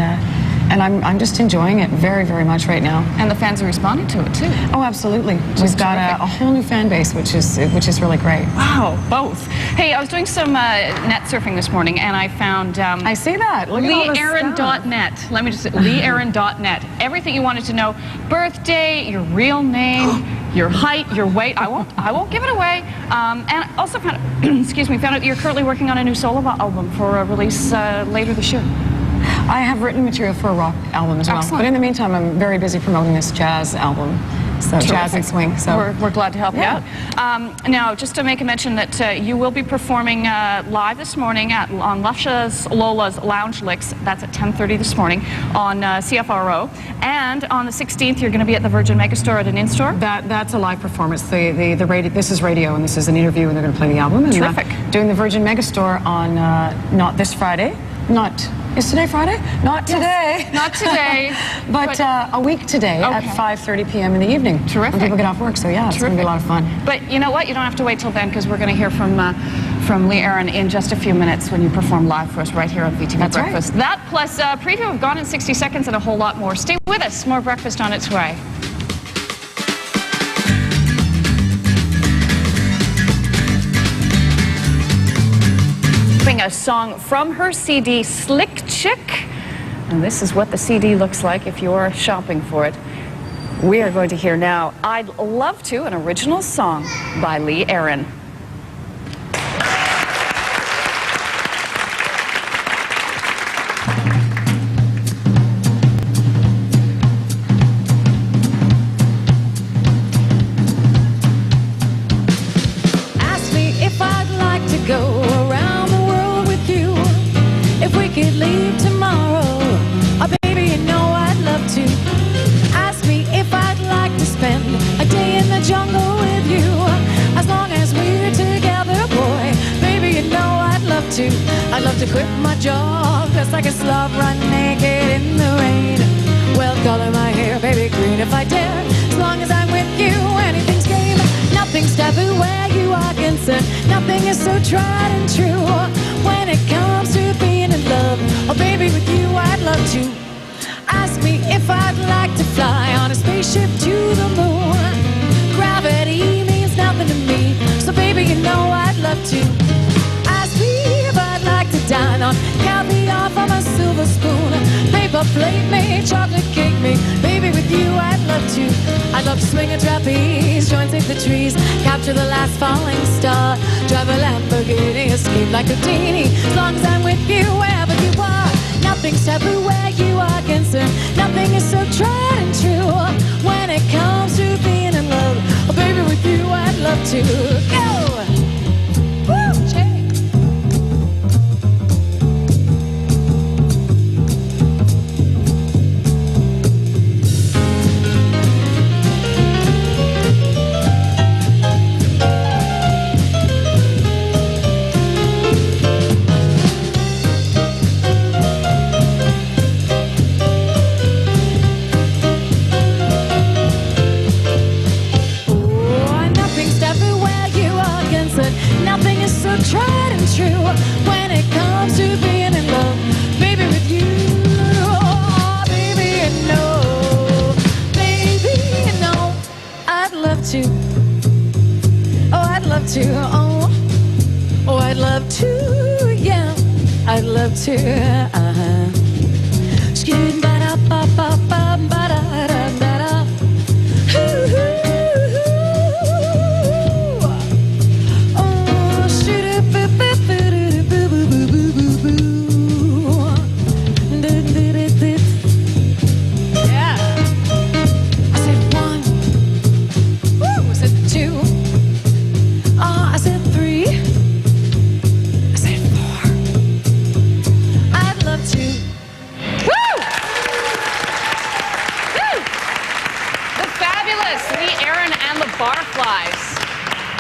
I'm just enjoying it very, very much right now. And the fans are responding to it too. Oh, absolutely. We've got a whole new fan base, which is really great. Wow, both. Hey, I was doing some net surfing this morning, and I found I see that. Look at all this LeeAaron.net. Let me just say LeeAaron.net. Everything you wanted to know: birthday, your real name, your height, your weight. I won't give it away. And also found excuse me, found out you're currently working on a new solo album for a release later this year. I have written material for a rock album as well. Excellent. But in the meantime, I'm very busy promoting this jazz album. So Terrific. Jazz and swing. So we're glad to help you out. Now, just to make a mention that you will be performing live this morning on Luscious Lola's Lounge Licks. That's at 10:30 this morning on CFRO. And on the 16th, you're going to be at the Virgin Megastore at an in-store. That's a live performance. The radio, this is radio, and this is an interview, and they're going to play the album. And, Terrific. Doing the Virgin Megastore on not this Friday. Is today Friday? Not today. Yes, not today. but a week today at 5:30 p.m. in the evening. Terrific. When people get off work. So yeah, it's going to be a lot of fun. But you know what? You don't have to wait till then, because we're going to hear from Lee Aaron in just a few minutes when you perform live for us right here on VTV That's Breakfast. Right. That plus a preview of Gone in 60 Seconds and a whole lot more. Stay with us. More breakfast on its way. A song from her CD, Slick Chick. And this is what the CD looks like if you're shopping for it. We are going to hear now I'd Love To, an original song by Lee Aaron. Ask me if I'd like to go around the world with you. If we could leave tomorrow, oh baby, you know I'd love to. Ask me if I'd like to spend a day in the jungle with you. As long as we're together, boy, baby, you know I'd love to. I'd love to quit my job, just like a slave, run naked in the rain. Well, color my hair, baby, green if I dare. As long as I'm with you, anything's game. Nothing's taboo where you are concerned. Nothing is so tried and true when it comes to being in love. Oh, baby, with you I'd love to. Ask me if I'd like to fly on a spaceship to the moon. Gravity means nothing to me, so baby, you know I'd love to. Ask me if I'd like to dine on caviar from a silver spoon. Paper plate me, chocolate cake me, baby, with you I'd love to. I'd love to swing a trapeze, join save the trees, capture the last falling star, drive a Lamborghini, escape like Houdini. As long as I'm with you, wherever you are, nothing's taboo where you are concerned. Nothing is so tried and true when it comes to being in love. Oh, baby, with you I'd love to go. Woo! Check. to, oh, I'd love to, yeah, I'd love to, Skid ba da ba ba ba ba da da da da. Oh, shoot boo boo boo boo boo boo boo boo boo. Yeah. I said one. Woo. I said two. I said three. I said four. I'd love to. Woo! Woo! The fabulous Lee Aaron and the Barflies.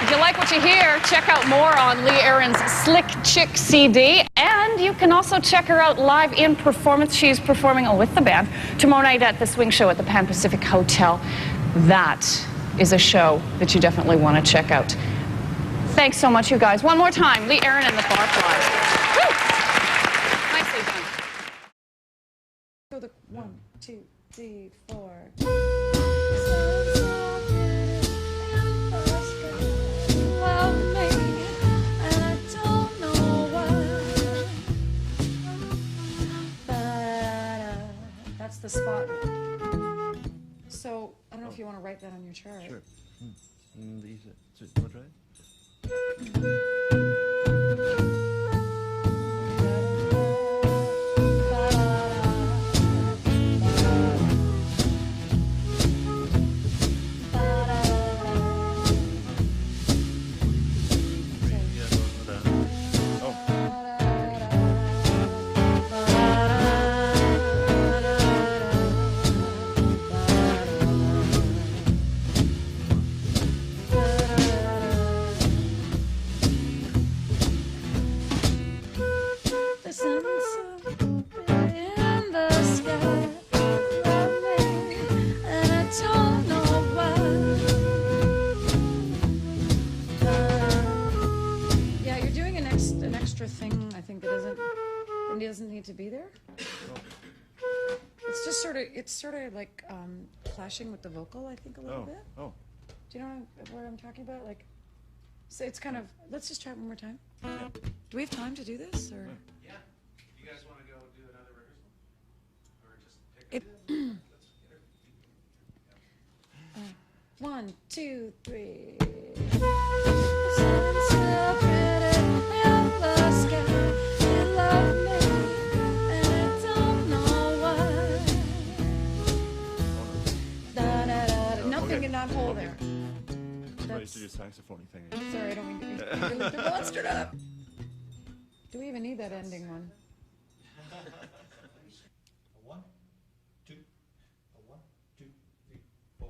If you like what you hear, check out more on Lee Aaron's Slick Chick CD. And you can also check her out live in performance. She's performing with the band tomorrow night at the Swing Show at the Pan Pacific Hotel. That is a show that you definitely want to check out. Thanks so much, you guys. One more time, Lee Aaron and the Barflies. Woo! Nicely done. So the 1, 2, 3, 4. Love me, and I don't know why. That's the spot. So I don't know if you want to write that on your chart. Sure. Easy. So, you want to try it? The sun's so pretty in the sky. Love me, and I don't know why. Yeah, you're doing an extra thing. I think that doesn't need to be there. It's just sort of like clashing with the vocal. I think a little bit. Oh. Do you know what I'm talking about? Like, so it's kind of. Let's just try it one more time. Do we have time to do this, or? Yeah. You guys want to go do another rehearsal? Or just pick It, 1, 2, 3. Sun's so pretty in the sky. You love me, and I don't know why. Da, da, da, da. Nothing in that hole there. I used to do saxophone thing. Sorry, I don't mean to be monstered up. Do we even need that ending one? A 1, 2, a 1, 2, 3, 4.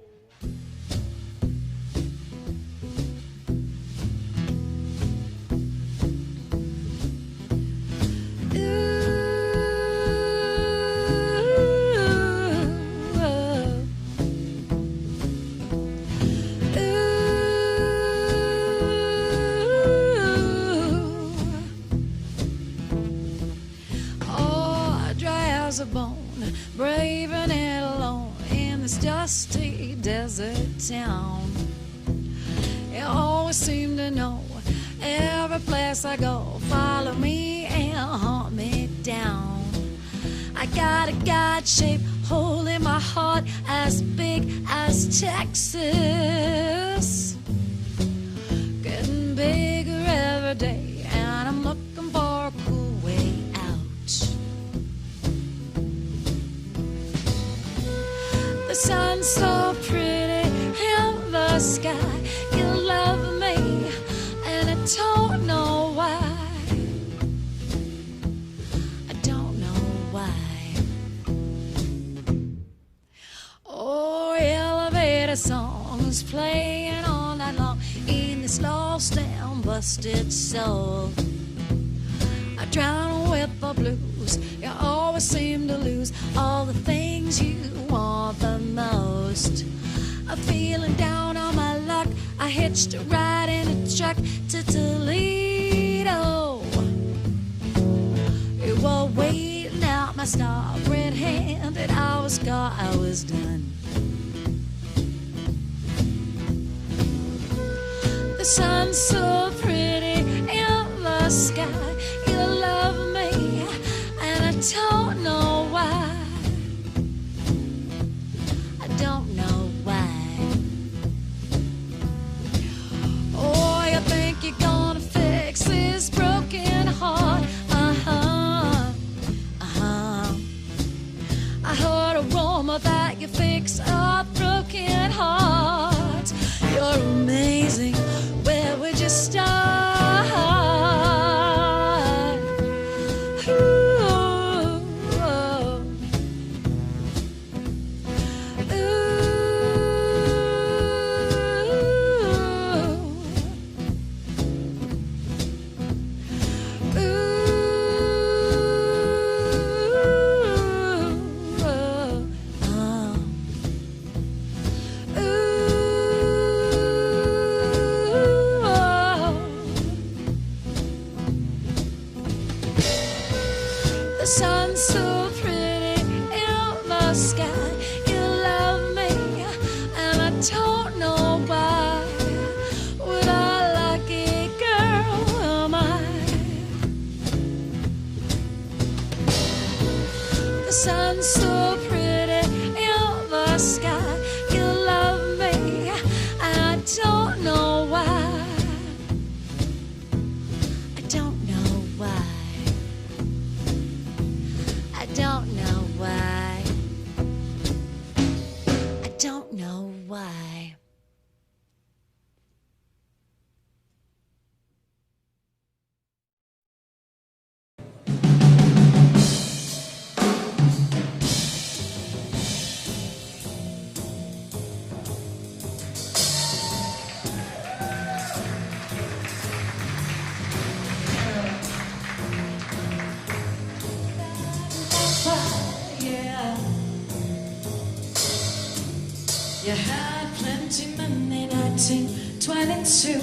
A bone, braving it alone in this dusty desert town. You always seem to know every place I go. Follow me and hunt me down. I got a God-shaped hole in my heart as big as Texas, getting bigger every day, and I'm looking for a cool way out. The sun's so pretty in the sky. You love me, and I don't know why. I don't know why. Oh, elevator songs playing all night long in this lost and busted soul. I drown with the blues. You always seem to lose all the things you want the most. I'm feeling down on my luck. I hitched a ride in a truck to Toledo. You were waiting out my stop, red-handed. I was caught, I was done. The sun's so don't know why. Oh, you think you're gonna fix this broken heart? I heard a rumor that you fix a broken heart. You're amazing. Where would you start? Ooh, oh. The sun's so pretty in the sky. You love me, and I don't know why. What a lucky girl am I? The sun's so pretty in the sky. You love me, and I don't know why. I don't know why. I don't know why. I don't know why. Yeah. You had plenty money, 1922.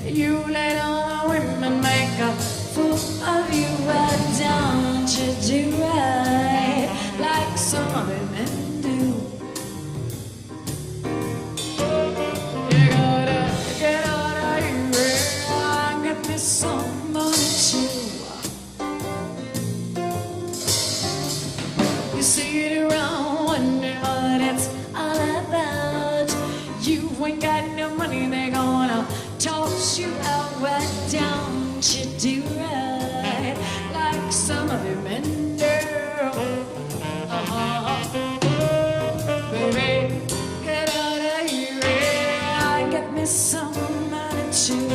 You let all the women make a fool of you. Why don't you do right like some other men do? You gotta get out of here and get me some money too. You see it around, wondering what it's all about. You ain't got no money, they're gonna toss you out. Why don't you do right like some other men do? Baby, get out of here, get me some money too.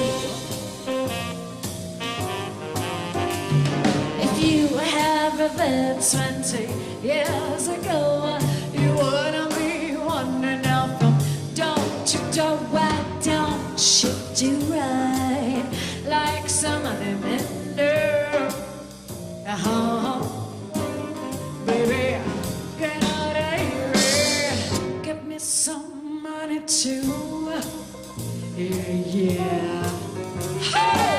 If you had lived 20 years ago, you wouldn't be wondering now from dawn to dawn. Why don't you do right like some other men do? Baby, get out of here, get me some money too. Yeah. Hey!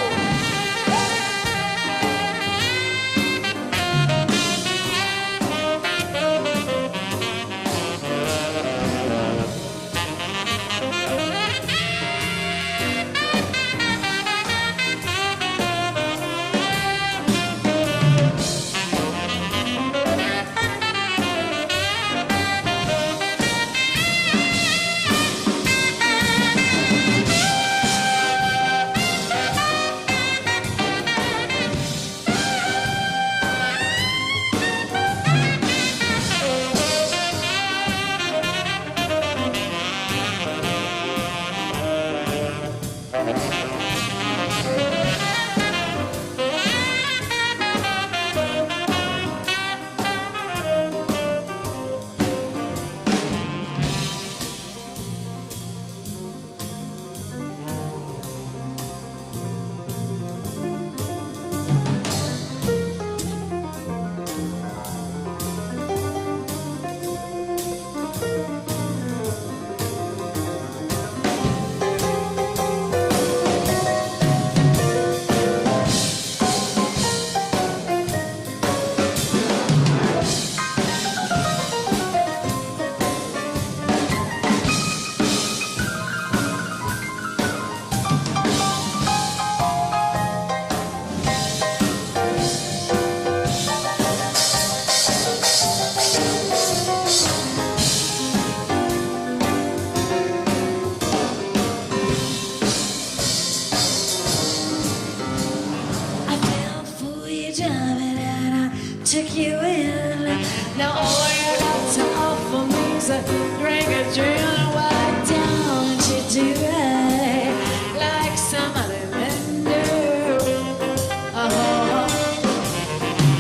a drink a gin. Why don't you do it like some other men do?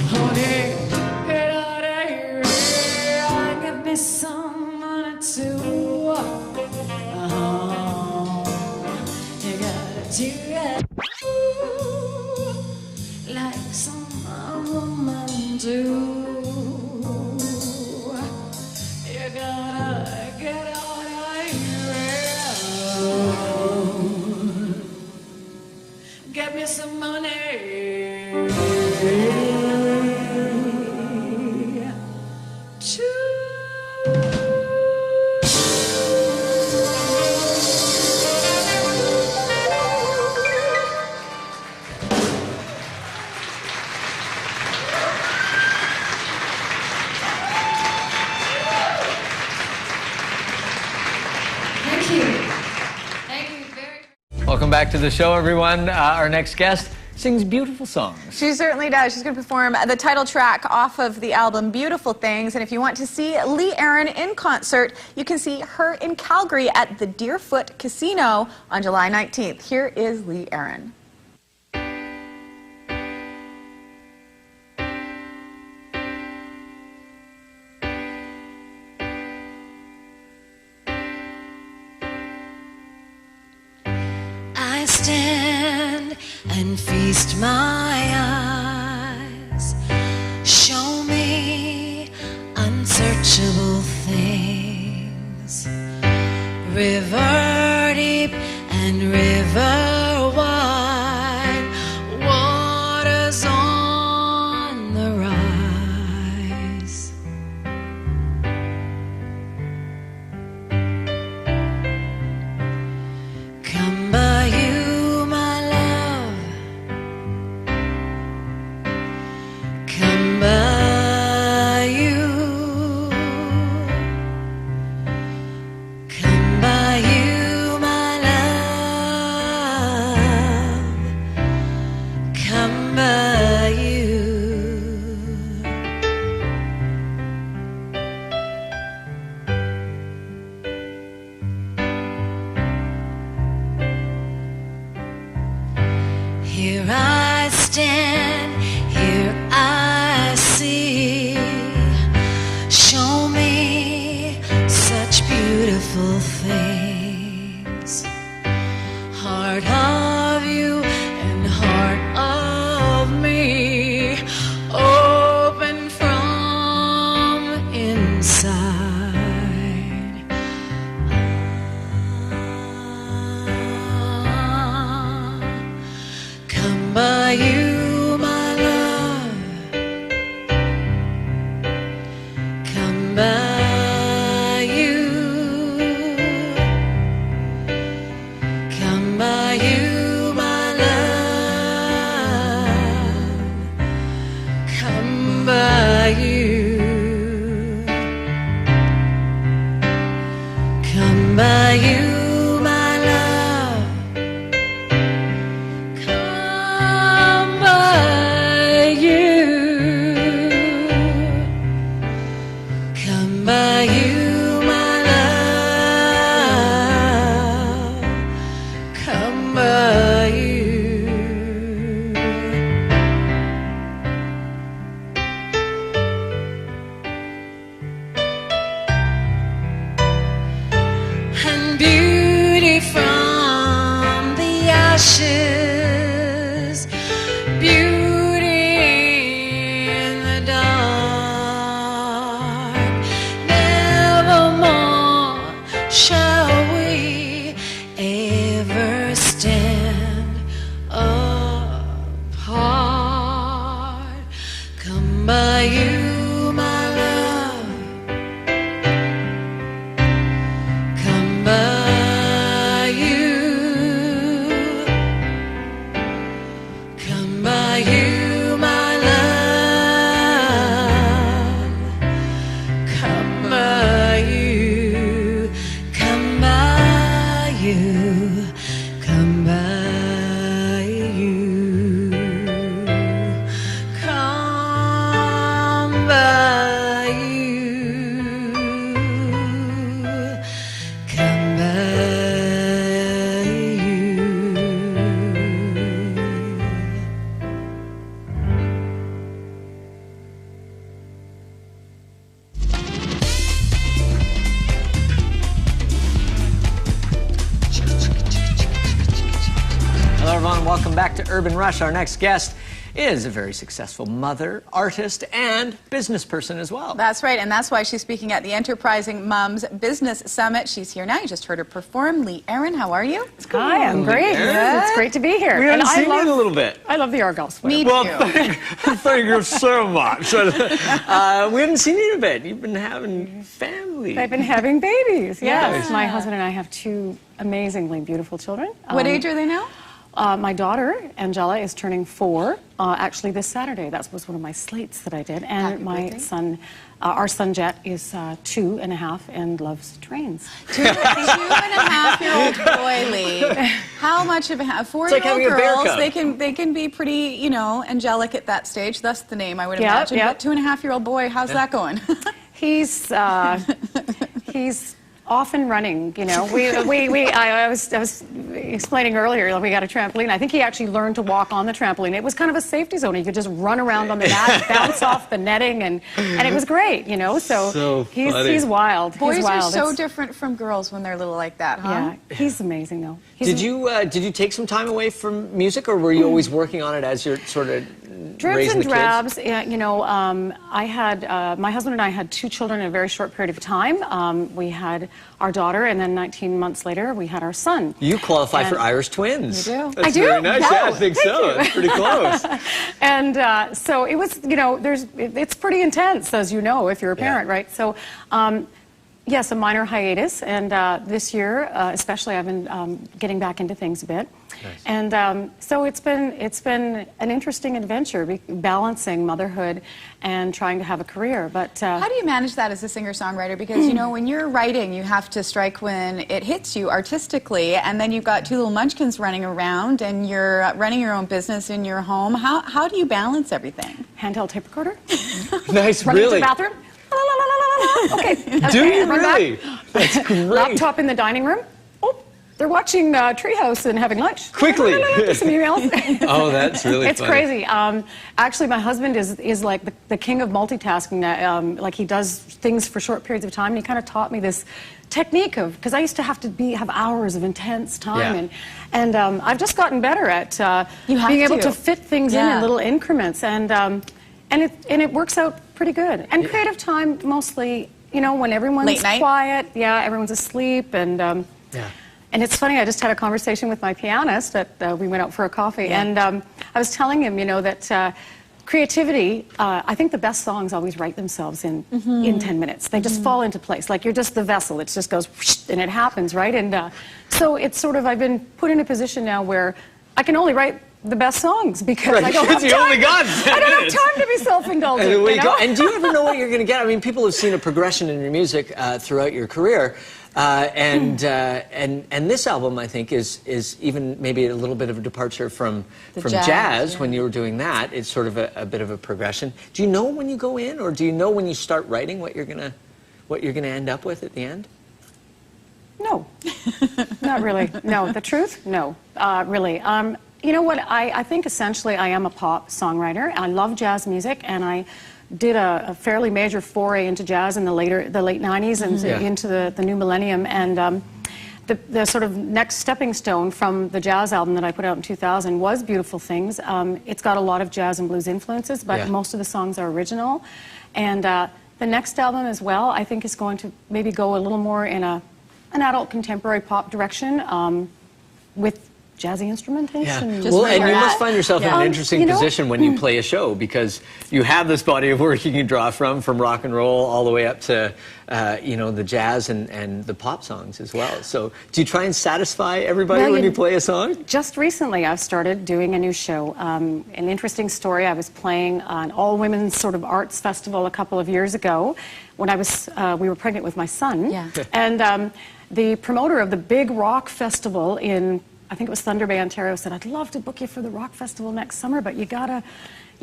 Honey, get out of here. Give me some money too. You gotta do it like some other men do. You gotta get out of here. Get me some money. Welcome back to the show, everyone. Our next guest sings beautiful songs. She certainly does. She's going to perform the title track off of the album Beautiful Things. And if you want to see Lee Aaron in concert, you can see her in Calgary at the Deerfoot Casino on July 19th. Here is Lee Aaron. I stand and feast my eyes. Show me unsearchable things. River deep and river wide, waters on the rise. Come by you, my love. Come by you. Come by you, my love. Come by you. Here I stand, here I see. Show me such beautiful things. Heart of you and heart of me, open from inside. Come by you, my love. Come by you. Come by you, my love. Come by you. Come by you, my love. Come by you. Come by you, my love. Come by you. And beauty Welcome back to Urban Rush. Our next guest is a very successful mother, artist, and business person as well. That's right, and that's why she's speaking at the Enterprising Moms Business Summit. She's here now. You just heard her perform. Lee Aaron, how are you? Hi, I'm great. It's great to be here. We haven't seen you in a little bit. I love the Argyle sweater. Me Well, too. thank you so much. We haven't seen you in a bit. You've been having family. I've been having babies, yes. Yeah. My husband and I have two amazingly beautiful children. What age are they now? My daughter, Angela, is turning 4, actually this Saturday. That was one of my slates that I did. And Happy my birthday. son, our son Jet, is 2.5 and loves trains. 2.5-year-old boy, Lee. How much of a 4-year-old like having a bear girls? cub. They can be pretty, you know, angelic at that stage. Thus the name, I would Yep, imagine. yep. But 2.5-year-old boy, how's that going? He's often running, you know. I was explaining earlier, like, we got a trampoline. I think he actually learned to walk on the trampoline. It was kind of a safety zone. He could just run around on the mat, bounce off the netting, and it was great, you know. So he's wild. Boys he's wild. are so different from girls when they're little like that, huh? Yeah, he's amazing though. Did you take some time away from music, or were you always working on it as you're sort of Dribs raising and the drabs. kids? Yeah, you know, I had my husband and I had 2 children in a very short period of time. We had our daughter, and then 19 months later, we had our son. You qualify for And- Irish twins. You do? That's I do? very nice. No, Yeah, I think thank so. you. It's pretty close. And so it was, you know, it's pretty intense, as you know, if you're a parent, right? So, yes, a minor hiatus, and this year, especially, I've been getting back into things a bit. Nice. And so it's been an interesting adventure, balancing motherhood and trying to have a career. But how do you manage that as a singer-songwriter? Because you know, when you're writing, you have to strike when it hits you artistically, and then you've got 2 little munchkins running around, and you're running your own business in your home. How do you balance everything? Handheld tape recorder. Nice, Running really. to the bathroom. La, la, la, la, la, la. Okay. Do you run back. really? That's great. Laptop in the dining room. Oh, they're watching Treehouse and having lunch. Quickly. Do some emails. Oh, that's really It's funny. crazy. Actually, my husband is like the king of multitasking. Like, he does things for short periods of time, and he kind of taught me this technique of, because I used to have to have hours of intense time, and I've just gotten better at being able to fit things in little increments, and it works out pretty good. And creative time, mostly, you know, when everyone's Late night? quiet, everyone's asleep, and it's funny, I just had a conversation with my pianist that we went out for a coffee, and I was telling him, you know, that creativity, I think the best songs always write themselves in 10 minutes. They just fall into place. Like, you're just the vessel. It just goes, whoosh, and it happens, right? And so it's sort of, I've been put in a position now where I can only write the best songs because I don't have You time. only got 10 I don't have minutes. time to be self-indulgent. And, away You you go. know? And do you ever know what you're going to get? I mean, people have seen a progression in your music throughout your career. And this album, I think, is even maybe a little bit of a departure from jazz when you were doing that. It's sort of a bit of a progression. Do you know when you go in, or do you know when you start writing what you're gonna end up with at the end? No, not really. No, the truth? No, really. You know what? I think essentially I am a pop songwriter. I love jazz music, and I did a fairly major foray into jazz in the late 90s and into the new millennium. And the sort of next stepping stone from the jazz album that I put out in 2000 was Beautiful Things. It's got a lot of jazz and blues influences, but most of the songs are original. And the next album as well, I think, is going to maybe go a little more in an adult contemporary pop direction with jazzy instrumentation. Well, and you must find yourself in an interesting you know, position when you play a show, because you have this body of work you can draw from rock and roll all the way up to, you know, the jazz and the pop songs as well. So do you try and satisfy everybody when you play a song? Just recently, I've started doing a new show. An interesting story, I was playing an all-women's sort of arts festival a couple of years ago when we were pregnant with my son. And the promoter of the big rock festival in, I think it was Thunder Bay, Ontario, said, "I'd love to book you for the rock festival next summer, but you just gotta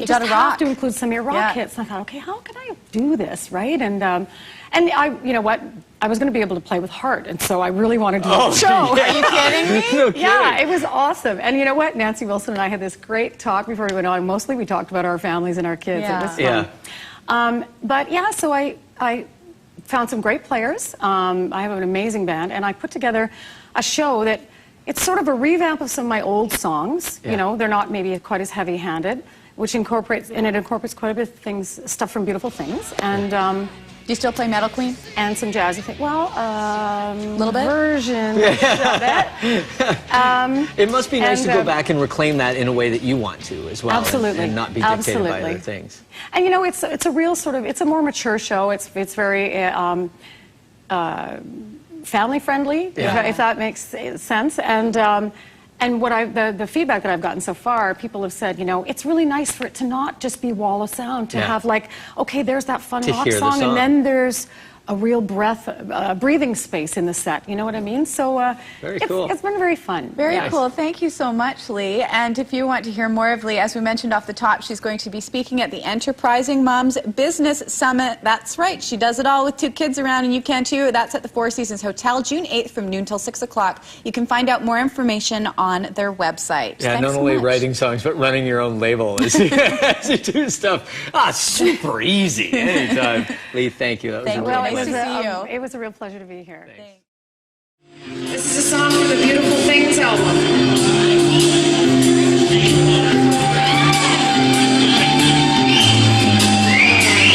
have rock. to include some of your rock hits." And I thought, okay, how can I do this, right? And I, you know what, I was going to be able to play with heart, and so I really wanted to do the show. Are you kidding me? No kidding. Yeah, it was awesome. And you know what, Nancy Wilson and I had this great talk before we went on. Mostly we talked about our families and our kids. It was fun. But yeah, so I found some great players. I have an amazing band, and I put together a show that it's sort of a revamp of some of my old songs. Yeah. You know, they're not maybe quite as heavy-handed, which incorporates quite a bit of things, stuff from Beautiful Things, and. Do you still play Metal Queen? And some jazzy things. Well, little bit? version of it. It must be nice and, to go back and reclaim that in a way that you want to as well. Absolutely. And not be dictated by Absolutely. other things. And you know, it's a real sort of, it's a more mature show. It's very family friendly, if that makes sense. And what the feedback that I've gotten so far, people have said, you know, it's really nice for it to not just be wall of sound, to have like, okay, there's that fun rock song, and then there's a real breathing space in the set. You know what I mean? So very cool. It's been very fun. Very cool. Thank you so much, Lee. And if you want to hear more of Lee, as we mentioned off the top, she's going to be speaking at the Enterprising Moms Business Summit. That's right. She does it all with 2 kids around, and you can too. That's at the Four Seasons Hotel, June 8th from noon till 6 o'clock. You can find out more information on their website. Yeah, not only writing songs, but running your own label as you, as you do stuff. Super easy anytime. Lee, thank you. That was really It was a real pleasure to be here. Thanks. This is a song from the Beautiful Things album.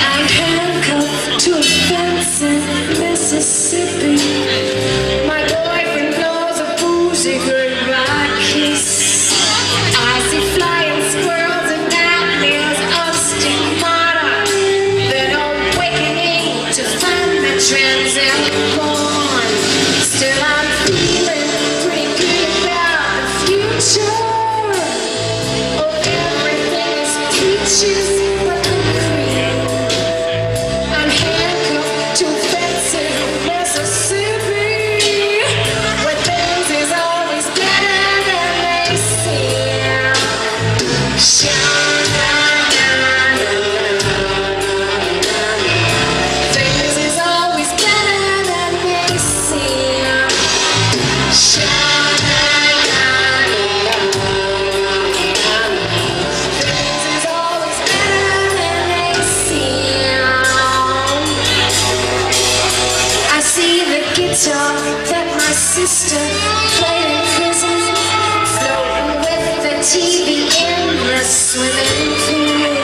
I'm handcuffed to a fence in Mississippi. My boyfriend blows a boozy goodbye kiss. I see flying squirrels and nightmares of stigmata. Then awakening to find the transcend born. Still I'm feeling pretty good about the future. Oh, everything is peaches but the cream. I'm handcuffed to a fence in Mississippi, where things is always better than they seem. Things is always better than they seem. Things is always better than they seem. I see the guitar that my sister played in prison, floating with the TV in the swimming pool.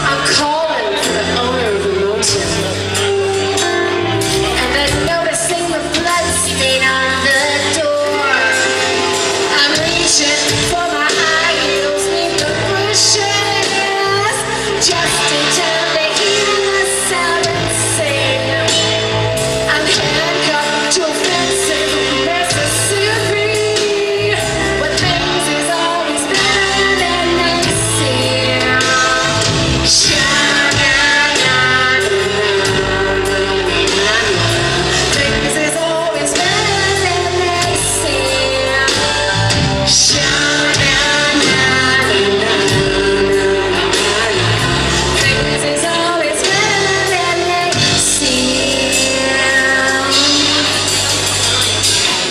I'm calling for the owner of the motel, and then noticing the blood stain on the door. I'm reaching for my high heels neath the bushes, just in time to hear the siren sing. I'm handcuffed to a fence in Mississippi, where things is always better than they seem. Things is always better than they seem. Things is always better than they seem.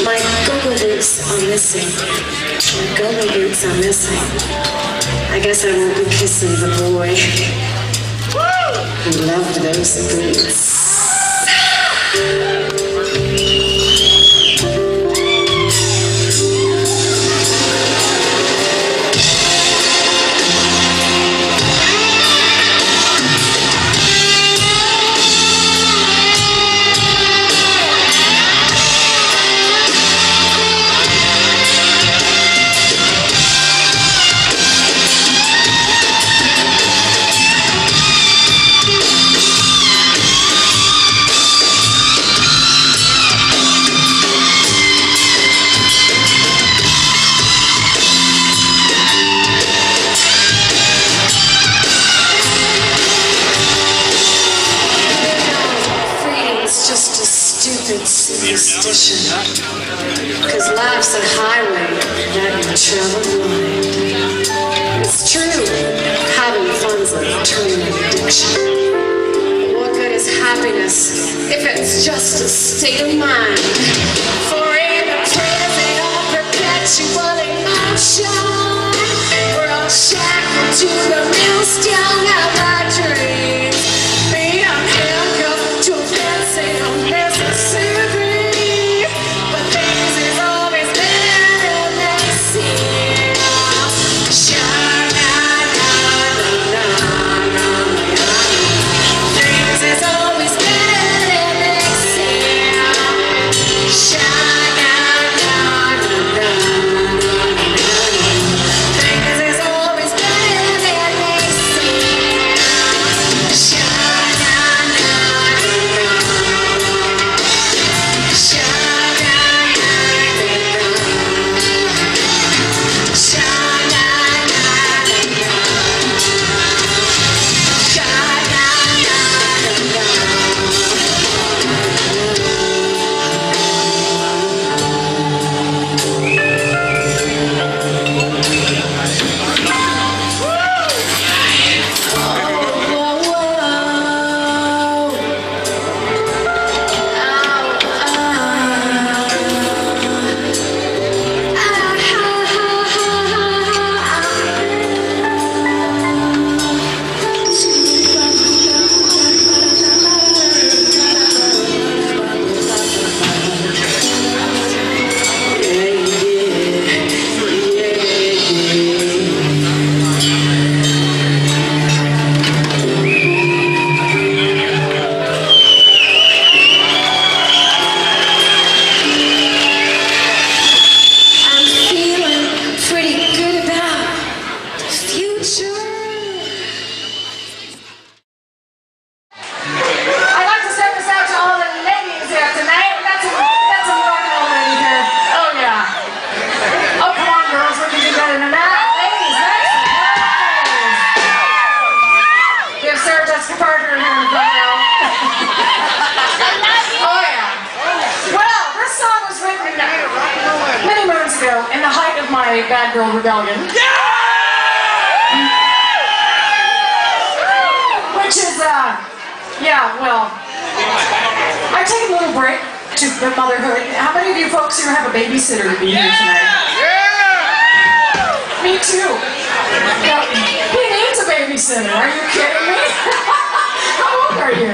My go-go boots are missing. My go-go boots are missing. I guess I won't be kissing the boy who loved those boots. Freedom's just a stupid superstition. Cause life's a highway that you travel blind. It's true, having fun's like turning addiction. But what good is happiness if it's just a state of mind? For in a prison of perpetual emotion, we're all shackled to the millstone of our dreams. I'm handcuffed to a fence in Mississippi, but things is all by Bad Girl Rebellion. Which is, yeah, well, I take a little break to motherhood. How many of you folks here have a babysitter to be here tonight? Me too. He needs a babysitter. Are you kidding me? How old are you?